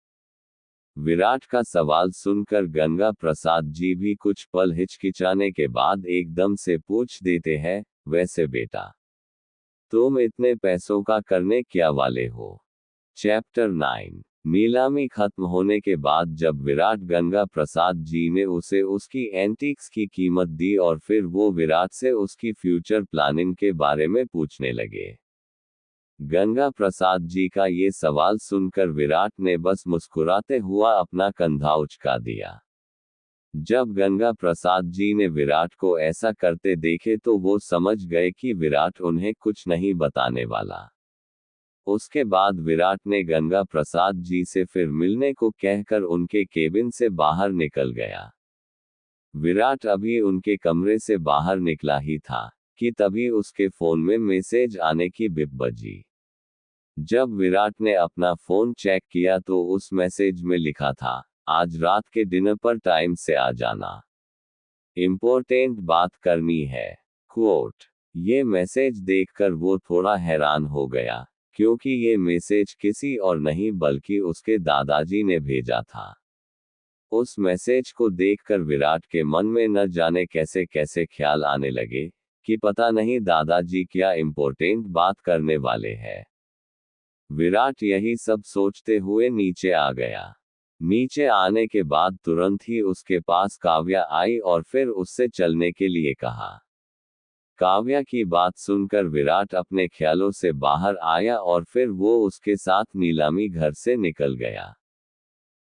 विराट का सवाल सुनकर गंगा प्रसाद जी भी कुछ पल हिचकिचाने के बाद एकदम से पूछ देते हैं, वैसे बेटा, तुम इतने पैसों का करने क्या वाले हो? चैप्टर 9। नीलामी खत्म होने के बाद जब विराट गंगा प्रसाद जी ने उसे उसकी एंटीक्स की कीमत दी और फिर वो विराट से उसकी फ्यूचर प्लानिंग के बारे में पूछने लगे। गंगा प्रसाद जी का ये सवाल सुनकर विराट ने बस मुस्कुराते हुआ अपना कंधा उचका दिया। जब गंगा प्रसाद जी ने विराट को ऐसा करते देखे तो वो समझ गए कि विराट उन्हें कुछ नहीं बताने वाला। उसके बाद विराट ने गंगा प्रसाद जी से फिर मिलने को कहकर उनके केबिन से बाहर निकल गया। विराट अभी उनके कमरे से बाहर निकला ही था कि तभी उसके फोन में मैसेज आने की बिप बजी। जब विराट ने अपना फोन चेक किया तो उस मैसेज में लिखा था, आज रात के डिनर पर टाइम से आ जाना, इम्पोर्टेंट बात करनी है। क्वोट। ये मैसेज देखकर वो थोड़ा हैरान हो गया, क्योंकि ये मैसेज किसी और नहीं बल्कि उसके दादाजी ने भेजा था। उस मैसेज को देखकर विराट के मन में न जाने कैसे कैसे ख्याल आने लगे कि पता नहीं दादाजी क्या इम्पोर्टेंट बात करने वाले हैं। विराट यही सब सोचते हुए नीचे आ गया। नीचे आने के बाद तुरंत ही उसके पास काव्या आई और फिर उससे चलने के लिए कहा। काव्या की बात सुनकर विराट अपने ख्यालों से बाहर आया और फिर वो उसके साथ नीलामी घर से निकल गया।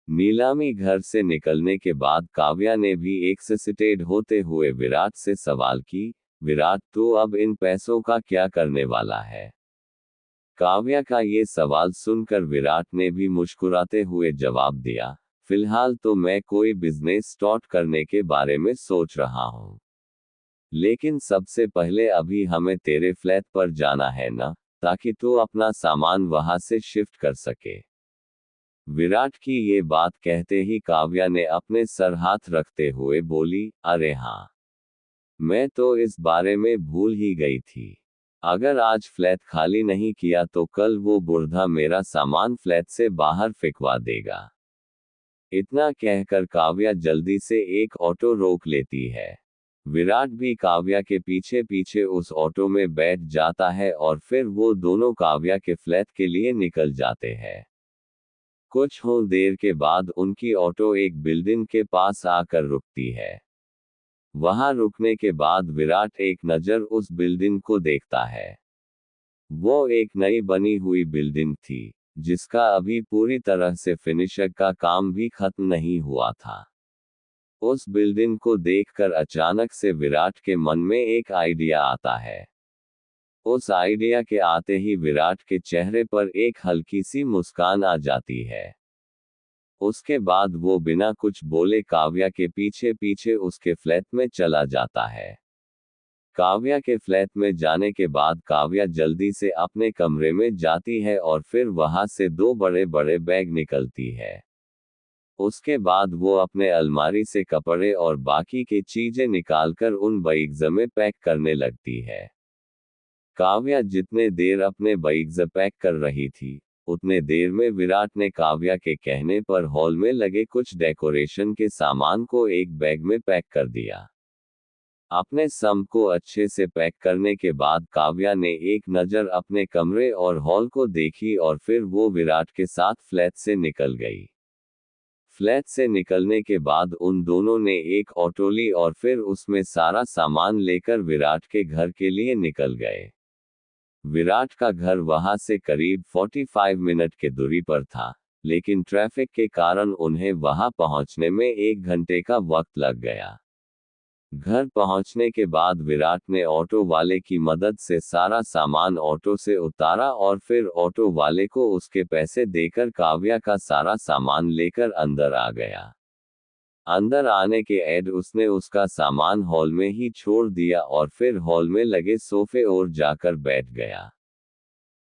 नीलामी घर से निकलने के बाद काव्या ने भी एक्साइटेड होते हुए विराट से सवाल की, विराट तू अब इन पैसों का क्या करने वाला है? काव्या का ये सवाल सुनकर विराट ने भी मुस्कुराते हुए जवाब दिया, फिलहाल तो मैं कोई बिजनेस स्टार्ट करने के बारे में सोच रहा हूँ, लेकिन सबसे पहले अभी हमें तेरे फ्लैट पर जाना है ना, ताकि तू अपना सामान वहां से शिफ्ट कर सके। विराट की ये बात कहते ही काव्या ने अपने सर हाथ रखते हुए बोली, अरे हाँ, मैं तो इस बारे में भूल ही गई थी। अगर आज फ्लैट खाली नहीं किया तो कल वो बुढ़ा मेरा सामान फ्लैट से बाहर फेंकवा देगा। इतना कहकर काव्या जल्दी से एक ऑटो रोक लेती है। विराट भी काव्या के पीछे पीछे उस ऑटो में बैठ जाता है और फिर वो दोनों काव्या के फ्लैट के लिए निकल जाते हैं। कुछ देर के बाद उनकी ऑटो एक बिल्डिंग के पास आकर रुकती है। वहां रुकने के बाद विराट एक नज़र उस बिल्डिंग को देखता है। वो एक नई बनी हुई बिल्डिंग थी, जिसका अभी पूरी तरह से फिनिशर का काम भी खत्म नहीं हुआ था। उस बिल्डिंग को देखकर अचानक से विराट के मन में एक आइडिया आता है। उस आइडिया के आते ही विराट के चेहरे पर एक हल्की सी मुस्कान आ जाती है। उसके बाद वो बिना कुछ बोले काव्या के पीछे पीछे उसके फ्लैट में चला जाता है। काव्या के फ्लैट में जाने के बाद काव्या जल्दी से अपने कमरे में जाती है और फिर वहां से दो बड़े बड़े बैग निकलती है। उसके बाद वो अपने अलमारी से कपड़े और बाकी की चीजें निकालकर उन बैग्स में पैक करने लगती है। काव्या जितने देर अपने बैग्स पैक कर रही थी, उतने देर में विराट ने काव्या के कहने पर हॉल में लगे कुछ डेकोरेशन के सामान को एक बैग में पैक कर दिया। अपने सम को अच्छे से पैक करने के बाद काव्या ने एक नज़र अपने कमरे और हॉल को देखी और फिर वो विराट के साथ फ्लैट से निकल गई। फ्लैट से निकलने के बाद उन दोनों ने एक ऑटो ली और फिर उसमें सारा सामान लेकर विराट के घर के लिए निकल गए। विराट का घर वहां से करीब 45 मिनट के दूरी पर था, लेकिन ट्रैफिक के कारण उन्हें वहां पहुंचने में 1 घंटे का वक्त लग गया। घर पहुंचने के बाद विराट ने ऑटो वाले की मदद से सारा सामान ऑटो से उतारा और फिर ऑटो वाले को उसके पैसे देकर काव्या का सारा सामान लेकर अंदर आ गया। अंदर आने के बाद उसने उसका सामान हॉल में ही छोड़ दिया और फिर हॉल में लगे सोफे और जाकर बैठ गया।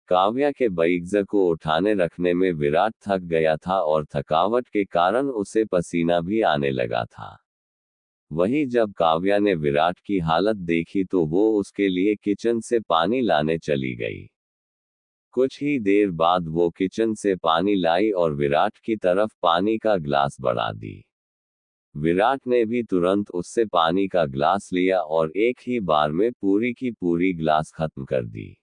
काव्या के बैग्स को उठाने रखने में विराट थक गया था और थकावट के कारण उसे पसीना भी आने लगा था। वहीं जब काव्या ने विराट की हालत देखी तो वो उसके लिए किचन से पानी लाने चली गई। कुछ ही देर बाद वो किचन से पानी लाई और विराट की तरफ पानी का ग्लास बढ़ा दी। विराट ने भी तुरंत उससे पानी का ग्लास लिया और एक ही बार में पूरी की पूरी ग्लास खत्म कर दी।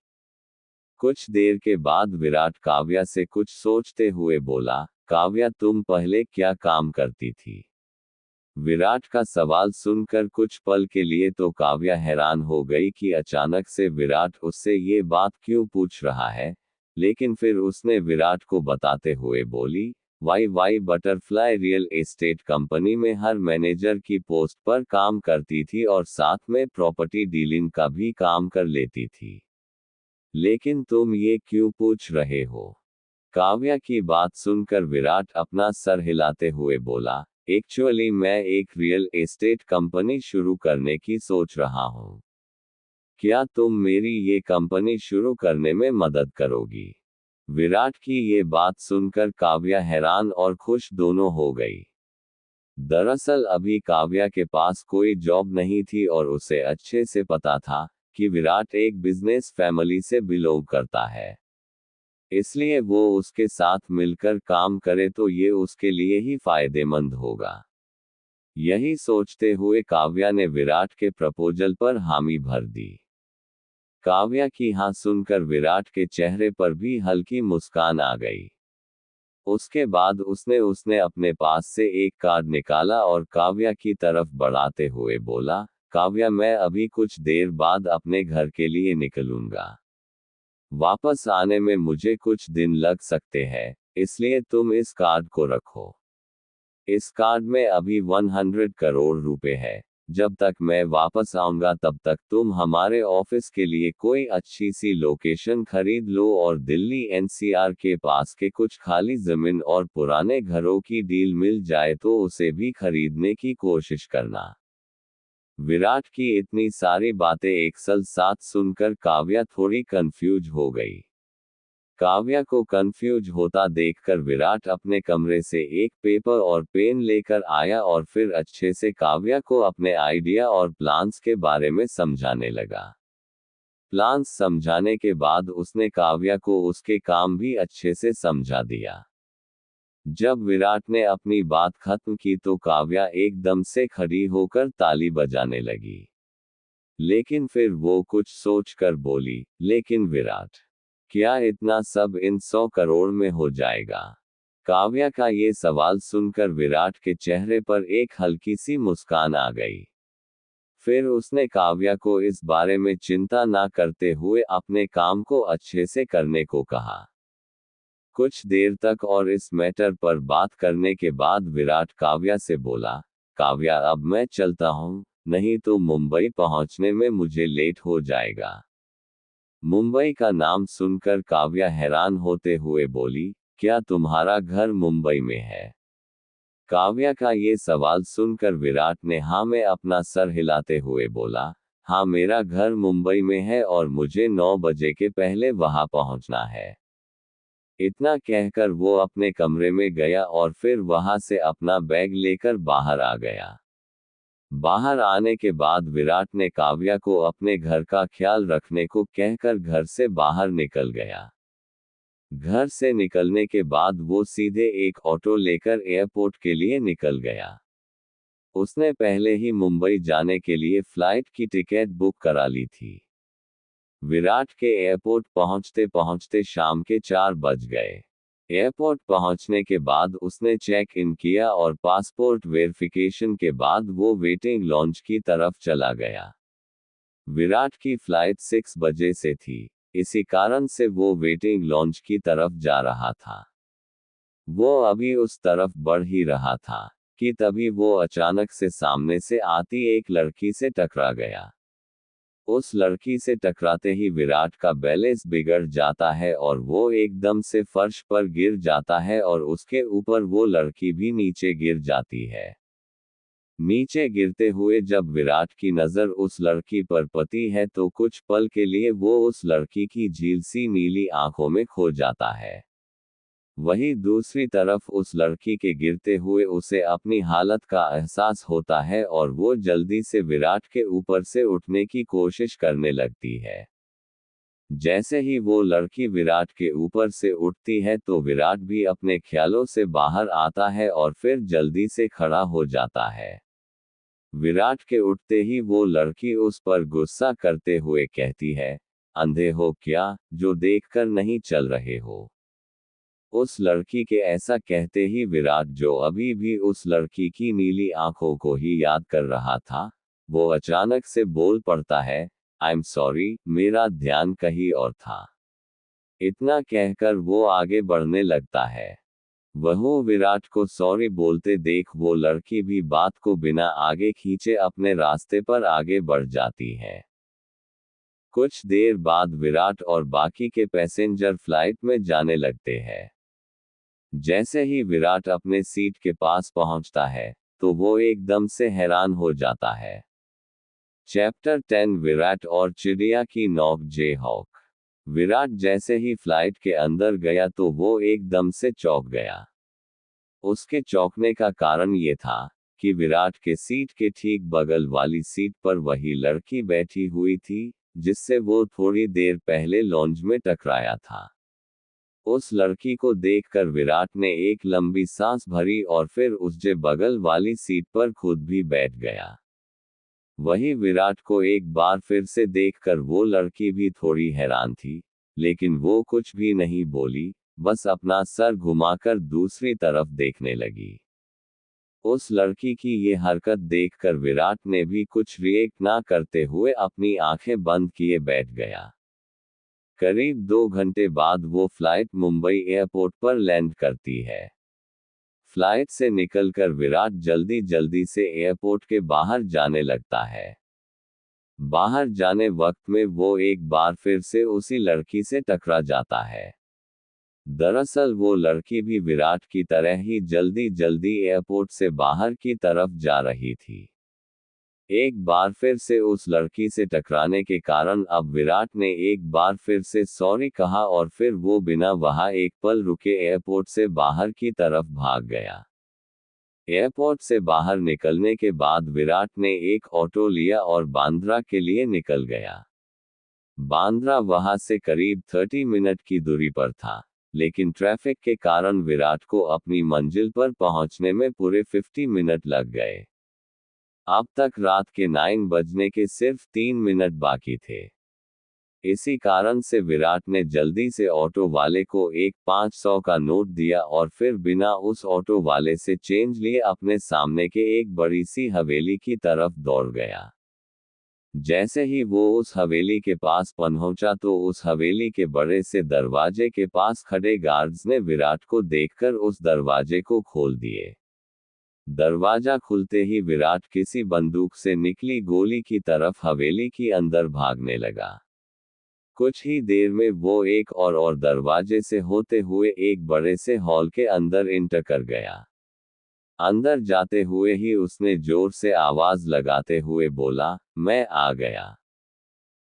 कुछ देर के बाद विराट काव्या से कुछ सोचते हुए बोला, काव्या तुम पहले क्या काम करती थी? विराट का सवाल सुनकर कुछ पल के लिए तो काव्या हैरान हो गई कि अचानक से विराट उससे ये बात क्यों पूछ रहा है, लेकिन फिर उसने विराट को बताते हुए बोली, why butterfly real estate company में हर मैनेजर की पोस्ट पर काम करती थी और साथ में प्रॉपर्टी डीलिंग का भी काम कर लेती थी। लेकिन तुम ये क्यों पूछ रहे हो? काव्या की बात सुनकर विराट अपना सर हिलाते हुए बोला, एक्चुअली मैं एक रियल एस्टेट कंपनी शुरू करने की सोच रहा हूँ। क्या तुम मेरी ये कंपनी शुरू करने में मदद करोगी? विराट की ये बात सुनकर काव्या हैरान और खुश दोनों हो गई। दरअसल अभी काव्या के पास कोई जॉब नहीं थी और उसे अच्छे से पता था कि विराट एक बिजनेस फैमिली से बिलोंग करता है। इसलिए वो उसके साथ मिलकर काम करे तो ये उसके लिए ही फायदेमंद होगा। यही सोचते हुए काव्या ने विराट के प्रपोजल पर हामी भर दी। काव्या की हाँ सुनकर विराट के चेहरे पर भी हल्की मुस्कान आ गई। उसके बाद उसने उसने अपने पास से एक कार्ड निकाला और काव्या की तरफ बढ़ाते हुए बोला, काव्या मैं अभी कुछ देर बाद अपने घर के लिए निकलूंगा। वापस आने में मुझे कुछ दिन लग सकते हैं, इसलिए तुम इस कार्ड को रखो। इस कार्ड में अभी 100 करोड़ रुपए है। जब तक मैं वापस आऊंगा तब तक तुम हमारे ऑफिस के लिए कोई अच्छी सी लोकेशन खरीद लो और दिल्ली एनसीआर के पास के कुछ खाली जमीन और पुराने घरों की डील मिल जाए तो उसे भी खरीदने की कोशिश करना। विराट की इतनी सारी बातें एक साथ सुनकर काव्या थोड़ी कंफ्यूज हो गई। काव्या को कंफ्यूज होता देखकर विराट अपने कमरे से एक पेपर और पेन लेकर आया और फिर अच्छे से काव्या को अपने आइडिया और प्लान्स के बारे में समझाने लगा। प्लान्स समझाने के बाद उसने काव्या को उसके काम भी अच्छे से समझा दिया। जब विराट ने अपनी बात खत्म की तो काव्या एकदम से खड़ी होकर ताली बजाने लगी। लेकिन फिर वो कुछ सोचकर बोली, लेकिन विराट, क्या इतना सब इन 100 करोड़ में हो जाएगा? काव्या का ये सवाल सुनकर विराट के चेहरे पर एक हल्की सी मुस्कान आ गई। फिर उसने काव्या को इस बारे में चिंता ना करते हुए अपने काम को अच्छे से करने को कहा। कुछ देर तक और इस मैटर पर बात करने के बाद विराट काव्या से बोला, काव्या अब मैं चलता हूँ, नहीं तो मुंबई पहुंचने में मुझे लेट हो जाएगा। मुंबई का नाम सुनकर काव्या हैरान होते हुए बोली, क्या तुम्हारा घर मुंबई में है? काव्या का ये सवाल सुनकर विराट ने हाँ में अपना सर हिलाते हुए बोला, हाँ मेरा घर मुंबई में है और मुझे 9 बजे के पहले वहां पहुंचना है। इतना कहकर वो अपने कमरे में गया और फिर वहां से अपना बैग लेकर बाहर आ गया। बाहर आने के बाद विराट ने काव्या को अपने घर का ख्याल रखने को कहकर घर से बाहर निकल गया। घर से निकलने के बाद वो सीधे एक ऑटो लेकर एयरपोर्ट के लिए निकल गया। उसने पहले ही मुंबई जाने के लिए फ्लाइट की टिकट बुक करा ली थी। विराट के एयरपोर्ट पहुंचते पहुंचते शाम के 4 बज गए। एयरपोर्ट पहुंचने के बाद उसने चेक इन किया और पासपोर्ट वेरिफिकेशन के बाद वो वेटिंग लॉन्च की तरफ चला गया। विराट की फ्लाइट 6 बजे से थी, इसी कारण से वो वेटिंग लॉन्च की तरफ जा रहा था। वो अभी उस तरफ बढ़ ही रहा था कि तभी वो अचानक से सामने से आती एक लड़की से टकरा गया। उस लड़की से टकराते ही विराट का बैलेंस बिगड़ जाता है और वो एकदम से फर्श पर गिर जाता है और उसके ऊपर वो लड़की भी नीचे गिर जाती है। नीचे गिरते हुए जब विराट की नज़र उस लड़की पर पड़ती है तो कुछ पल के लिए वो उस लड़की की झील सी नीली आंखों में खो जाता है। वहीं दूसरी तरफ उस लड़की के गिरते हुए उसे अपनी हालत का एहसास होता है और वो जल्दी से विराट के ऊपर से उठने की कोशिश करने लगती है। जैसे ही वो लड़की विराट के ऊपर से उठती है तो विराट भी अपने ख्यालों से बाहर आता है और फिर जल्दी से खड़ा हो जाता है। विराट के उठते ही वो लड़की उस पर गुस्सा करते हुए कहती है, अंधे हो क्या, जो देखकर नहीं चल रहे हो? उस लड़की के ऐसा कहते ही विराट, जो अभी भी उस लड़की की नीली आंखों को ही याद कर रहा था, वो अचानक से बोल पड़ता है, आई एम सॉरी, मेरा ध्यान कहीं और था। इतना कहकर वो आगे बढ़ने लगता है। वह विराट को सॉरी बोलते देख वो लड़की भी बात को बिना आगे खींचे अपने रास्ते पर आगे बढ़ जाती है। कुछ देर बाद विराट और बाकी के पैसेंजर फ्लाइट में जाने लगते हैं। जैसे ही विराट अपने सीट के पास पहुंचता है, तो वो एकदम से हैरान हो जाता है। चैप्टर 10 विराट और चिड़िया की नौक जे हॉक। विराट जैसे ही फ्लाइट के अंदर गया तो वो एकदम से चौंक गया। उसके चौंकने का कारण ये था कि विराट के सीट के ठीक बगल वाली सीट पर वही लड़की बैठी हुई थी, जिससे वो थोड़ी देर पहले लॉन्ज में टकराया था। उस लड़की को देखकर विराट ने एक लंबी सांस भरी और फिर उसके बगल वाली सीट पर खुद भी बैठ गया। वही विराट को एक बार फिर से देखकर वो लड़की भी थोड़ी हैरान थी, लेकिन वो कुछ भी नहीं बोली, बस अपना सर घुमाकर दूसरी तरफ देखने लगी। उस लड़की की ये हरकत देखकर विराट ने भी कुछ रिएक्ट ना करते हुए अपनी आंखें बंद किए बैठ गया। करीब 2 घंटे बाद वो फ्लाइट मुंबई एयरपोर्ट पर लैंड करती है। फ्लाइट से निकलकर विराट जल्दी जल्दी से एयरपोर्ट के बाहर जाने लगता है। बाहर जाने वक्त में वो एक बार फिर से उसी लड़की से टकरा जाता है। दरअसल वो लड़की भी विराट की तरह ही जल्दी जल्दी एयरपोर्ट से बाहर की तरफ जा रही थी। एक बार फिर से उस लड़की से टकराने के कारण अब विराट ने एक बार फिर से सॉरी कहा और फिर वो बिना वहां एक पल रुके एयरपोर्ट से बाहर की तरफ भाग गया। एयरपोर्ट से बाहर निकलने के बाद विराट ने एक ऑटो लिया और बांद्रा के लिए निकल गया। बांद्रा वहां से करीब 30 मिनट की दूरी पर था, लेकिन ट्रैफिक के कारण विराट को अपनी मंजिल पर पहुंचने में पूरे 50 मिनट लग गए। अब तक रात के 9 बजने के सिर्फ 3 मिनट बाकी थे। इसी कारण से विराट ने जल्दी से ऑटो वाले को एक 500 का नोट दिया और फिर बिना उस ऑटो वाले से चेंज लिए अपने सामने के एक बड़ी सी हवेली की तरफ दौड़ गया। जैसे ही वो उस हवेली के पास पहुंचा तो उस हवेली के बड़े से दरवाजे के पास खड़े गार्ड्स ने विराट को देखकर उस दरवाजे को खोल दिए। दरवाजा खुलते ही विराट किसी बंदूक से निकली गोली की तरफ हवेली की अंदर भागने लगा। कुछ ही देर में वो एक और दरवाजे से होते हुए एक बड़े से हॉल के अंदर एंटर कर गया। अंदर जाते हुए ही उसने जोर से आवाज लगाते हुए बोला, मैं आ गया,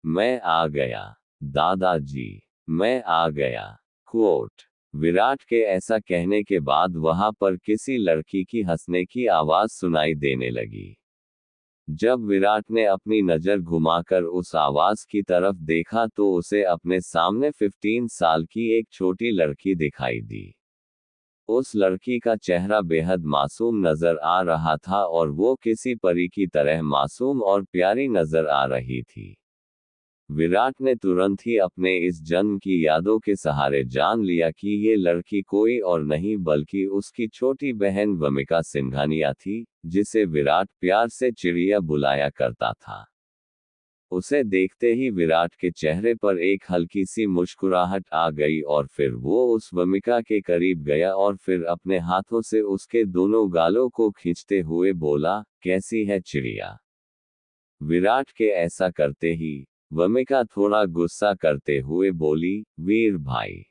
मैं आ गया, दादाजी, मैं आ गया। क्वोट। विराट के ऐसा कहने के बाद वहां पर किसी लड़की की हंसने की आवाज सुनाई देने लगी। जब विराट ने अपनी नजर घुमाकर उस आवाज की तरफ देखा तो उसे अपने सामने 15 साल की एक छोटी लड़की दिखाई दी। उस लड़की का चेहरा बेहद मासूम नजर आ रहा था और वो किसी परी की तरह मासूम और प्यारी नजर आ रही थी। विराट ने तुरंत ही अपने इस जन्म की यादों के सहारे जान लिया कि ये लड़की कोई और नहीं बल्कि उसकी छोटी बहन वमिका सिंघानिया थी, जिसे विराट प्यार से चिड़िया बुलाया करता था। उसे देखते ही विराट के चेहरे पर एक हल्की सी मुस्कुराहट आ गई और फिर वो उस वमिका के करीब गया और फिर अपने हाथों से उसके दोनों गालों को खींचते हुए बोला, कैसी है चिड़िया। विराट के ऐसा करते ही वमिका थोड़ा गुस्सा करते हुए बोली, वीर भाई,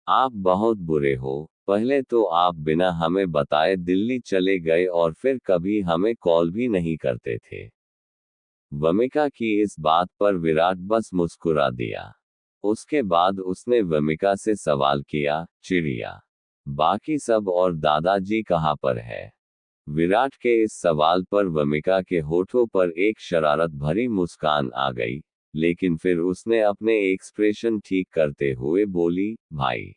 आप बहुत बुरे हो। पहले तो आप बिना हमें बताए दिल्ली चले गए और फिर कभी हमें कॉल भी नहीं करते थे। वमिका की इस बात पर विराट बस मुस्कुरा दिया। उसके बाद उसने वमिका से सवाल किया, चिड़िया, बाकी सब और दादाजी कहाँ पर है। विराट के इस सवाल पर वमिका के होठों पर एक शरारत भरी मुस्कान आ गई, लेकिन फिर उसने अपने एक्सप्रेशन ठीक करते हुए बोली, भाई,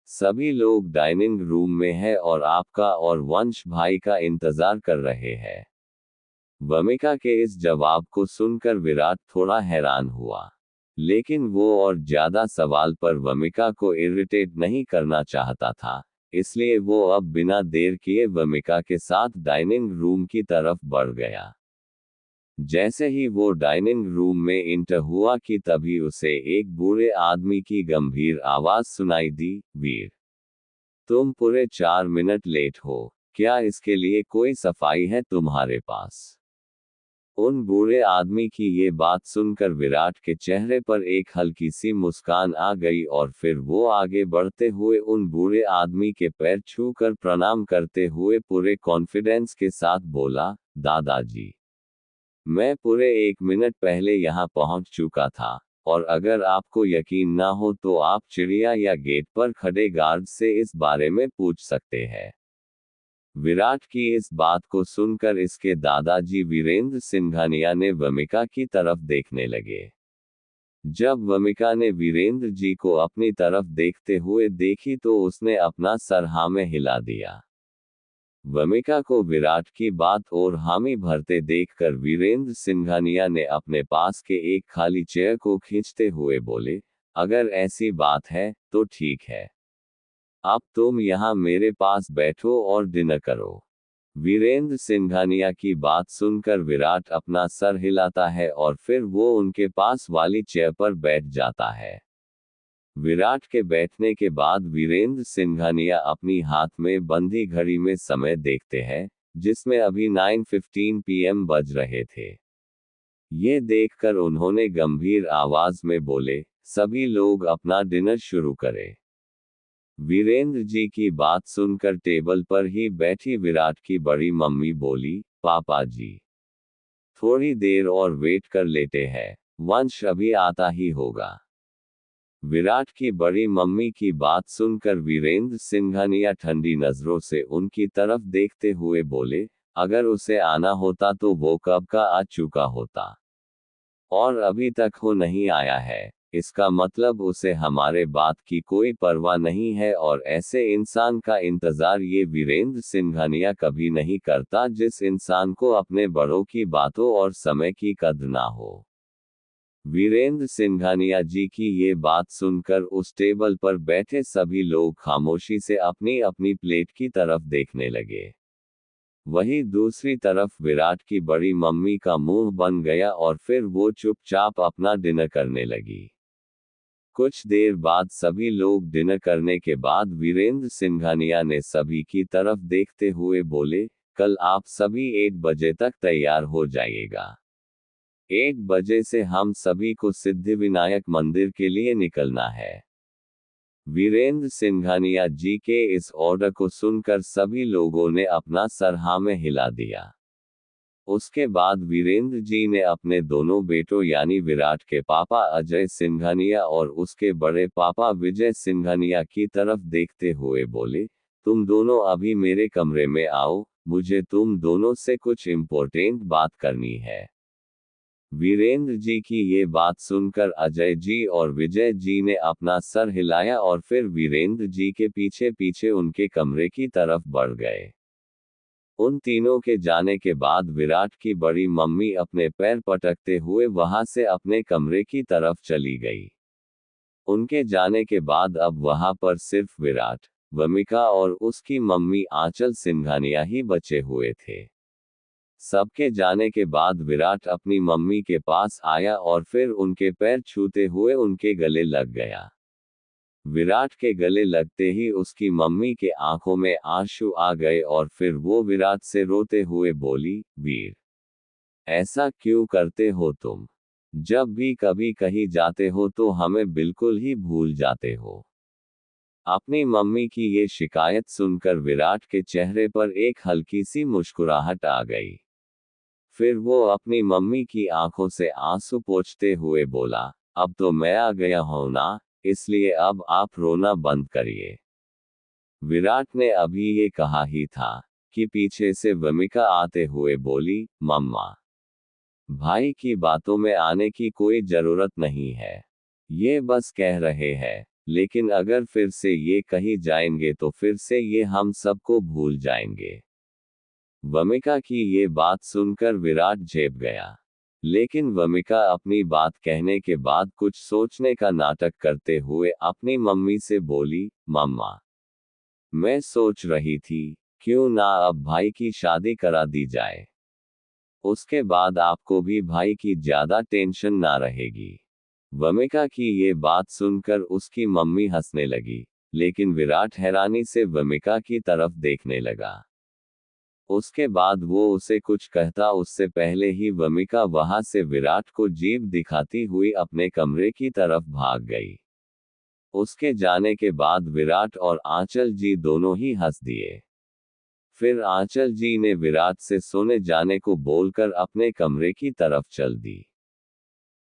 सभी लोग डाइनिंग रूम में हैं और आपका और वंश भाई का इंतजार कर रहे हैं। वमिका के इस जवाब को सुनकर विराट थोड़ा हैरान हुआ, लेकिन वो और ज्यादा सवाल पर वमिका को इरिटेट नहीं करना चाहता था, इसलिए वो अब बिना देर किए वमिका के साथ डाइनिंग रूम की तरफ बढ़ गया। जैसे ही वो डाइनिंग रूम में एंटर हुआ कि तभी उसे एक बूढ़े आदमी की गंभीर आवाज सुनाई दी, वीर, तुम पूरे 4 मिनट लेट हो, क्या इसके लिए कोई सफाई है तुम्हारे पास। उन बूढ़े आदमी की ये बात सुनकर विराट के चेहरे पर एक हल्की सी मुस्कान आ गई और फिर वो आगे बढ़ते हुए उन बूढ़े आदमी के पैर छूकर प्रणाम करते हुए पूरे कॉन्फिडेंस के साथ बोला, दादाजी, मैं पूरे 1 मिनट पहले यहाँ पहुँच चुका था, और अगर आपको यकीन ना हो तो आप चिड़िया या गेट पर खड़े गार्ड से इस बारे में पूछ सकते हैं। विराट की इस बात को सुनकर इसके दादाजी वीरेंद्र सिंघानिया ने वमिका की तरफ देखने लगे। जब वमिका ने वीरेंद्र जी को अपनी तरफ देखते हुए देखी तो उसने अपना सर हाँ में हिला दिया। वमिका को विराट की बात और हामी भरते देखकर वीरेंद्र सिंघानिया ने अपने पास के एक खाली चेयर को खींचते हुए बोले, अगर ऐसी बात है तो ठीक है, अब तुम यहाँ मेरे पास बैठो और डिनर करो। वीरेंद्र सिंघानिया की बात सुनकर विराट अपना सर हिलाता है और फिर वो उनके पास वाली चेयर पर बैठ जाता है। विराट के बैठने के बाद वीरेंद्र सिंघानिया अपनी हाथ में बंधी घड़ी में समय देखते हैं, जिसमें अभी 9:15 PM बज रहे थे। ये देखकर उन्होंने गंभीर आवाज में बोले, सभी लोग अपना डिनर शुरू करें। वीरेंद्र जी की बात सुनकर टेबल पर ही बैठी विराट की बड़ी मम्मी बोली, पापा जी, थोड़ी देर और वेट कर लेते हैं, वंश अभी आता ही होगा। विराट की बड़ी मम्मी की बात सुनकर वीरेंद्र सिंघानिया ठंडी नजरों से उनकी तरफ देखते हुए बोले, अगर उसे आना होता तो वो कब का आ चुका होता, और अभी तक वो नहीं आया है, इसका मतलब उसे हमारे बात की कोई परवाह नहीं है, और ऐसे इंसान का इंतजार ये वीरेंद्र सिंघानिया कभी नहीं करता जिस इंसान को अपने बड़ों की बातों और समय की कद्र ना हो। वीरेंद्र सिंघानिया जी की ये बात सुनकर उस टेबल पर बैठे सभी लोग खामोशी से अपनी अपनी प्लेट की तरफ देखने लगे। वहीं दूसरी तरफ विराट की बड़ी मम्मी का मुंह बन गया और फिर वो चुपचाप अपना डिनर करने लगी। कुछ देर बाद सभी लोग डिनर करने के बाद वीरेंद्र सिंघानिया ने सभी की तरफ देखते हुए बोले, कल आप सभी 1 बजे तक तैयार हो जाइएगा। 1 बजे से हम सभी को सिद्धिविनायक मंदिर के लिए निकलना है। वीरेंद्र सिंघानिया जी के इस ऑर्डर को सुनकर सभी लोगों ने अपना सर हाँ में हिला दिया। उसके बाद वीरेंद्र जी ने अपने दोनों बेटों यानी विराट के पापा अजय सिंघानिया और उसके बड़े पापा विजय सिंघानिया की तरफ देखते हुए बोले, तुम दोनों अभी मेरे कमरे में आओ, मुझे तुम दोनों से कुछ इम्पोर्टेंट बात करनी है। वीरेंद्र जी की ये बात सुनकर अजय जी और विजय जी ने अपना सर हिलाया और फिर वीरेंद्र जी के पीछे पीछे उनके कमरे की तरफ बढ़ गए। उन तीनों के जाने के बाद विराट की बड़ी मम्मी अपने पैर पटकते हुए वहां से अपने कमरे की तरफ चली गई। उनके जाने के बाद अब वहां पर सिर्फ विराट, वमिका और उसकी मम्मी आंचल सिंघानिया ही बचे हुए थे। सबके जाने के बाद विराट अपनी मम्मी के पास आया और फिर उनके पैर छूते हुए उनके गले लग गया। विराट के गले लगते ही उसकी मम्मी के आंखों में आंसू आ गए और फिर वो विराट से रोते हुए बोली, वीर, ऐसा क्यों करते हो तुम? जब भी कभी कहीं जाते हो तो हमें बिल्कुल ही भूल जाते हो। अपनी मम्मी की ये शिकायत सुनकर विराट के चेहरे पर एक हल्की सी मुस्कुराहट आ गई। फिर वो अपनी मम्मी की आंखों से आंसू पोंछते हुए बोला, अब तो मैं आ गया हूं ना, इसलिए अब आप रोना बंद करिए। विराट ने अभी ये कहा ही था कि पीछे से वमिका आते हुए बोली, मम्मा, भाई की बातों में आने की कोई जरूरत नहीं है, ये बस कह रहे हैं, लेकिन अगर फिर से ये कही जाएंगे तो फिर से ये हम सबको भूल जाएंगे। वमिका की ये बात सुनकर विराट झेप गया, लेकिन वमिका अपनी बात कहने के बाद कुछ सोचने का नाटक करते हुए अपनी मम्मी से बोली, मम्मा, मैं सोच रही थी क्यों ना अब भाई की शादी करा दी जाए, उसके बाद आपको भी भाई की ज्यादा टेंशन ना रहेगी। वमिका की ये बात सुनकर उसकी मम्मी हंसने लगी, लेकिन विराट हैरानी से वमिका की तरफ देखने लगा। उसके बाद वो उसे कुछ कहता उससे पहले ही वमिका वहां से विराट को जीभ दिखाती हुई अपने कमरे की तरफ भाग गई। उसके जाने के बाद विराट और आंचल जी दोनों ही हंस दिए। फिर आंचल जी ने विराट से सोने जाने को बोलकर अपने कमरे की तरफ चल दी।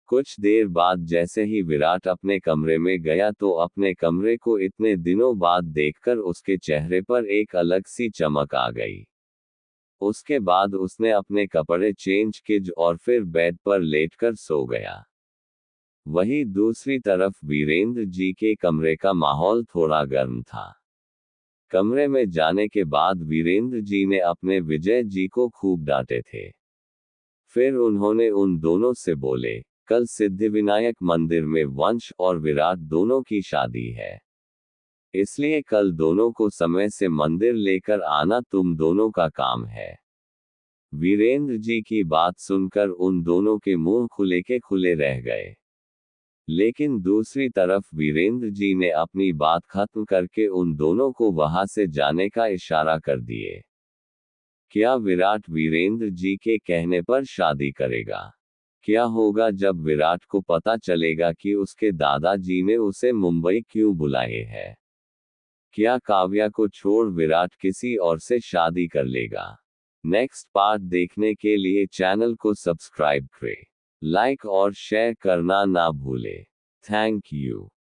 कुछ देर बाद जैसे ही विराट अपने कमरे में गया तो अपने कमरे को इतने दिनों बाद देखकर उसके चेहरे पर एक अलग सी चमक आ गई। उसके बाद उसने अपने कपड़े चेंज किए और फिर बेड पर लेटकर सो गया। वहीं दूसरी तरफ वीरेंद्र जी के कमरे का माहौल थोड़ा गर्म था। कमरे में जाने के बाद वीरेंद्र जी ने अपने विजय जी को खूब डांटे थे। फिर उन्होंने उन दोनों से बोले, कल सिद्धिविनायक मंदिर में वंश और विराट दोनों की शादी है, इसलिए कल दोनों को समय से मंदिर लेकर आना तुम दोनों का काम है। वीरेंद्र जी की बात सुनकर उन दोनों के मुंह खुले के खुले रह गए। लेकिन दूसरी तरफ वीरेंद्र जी ने अपनी बात खत्म करके उन दोनों को वहां से जाने का इशारा कर दिए। क्या विराट वीरेंद्र जी के कहने पर शादी करेगा? क्या होगा जब विराट को पता चलेगा कि उसके दादाजी ने उसे मुंबई क्यों बुलाए है? क्या काव्या को छोड़ विराट किसी और से शादी कर लेगा? नेक्स्ट पार्ट देखने के लिए चैनल को सब्सक्राइब करें, लाइक और शेयर करना ना भूलें। Thank you.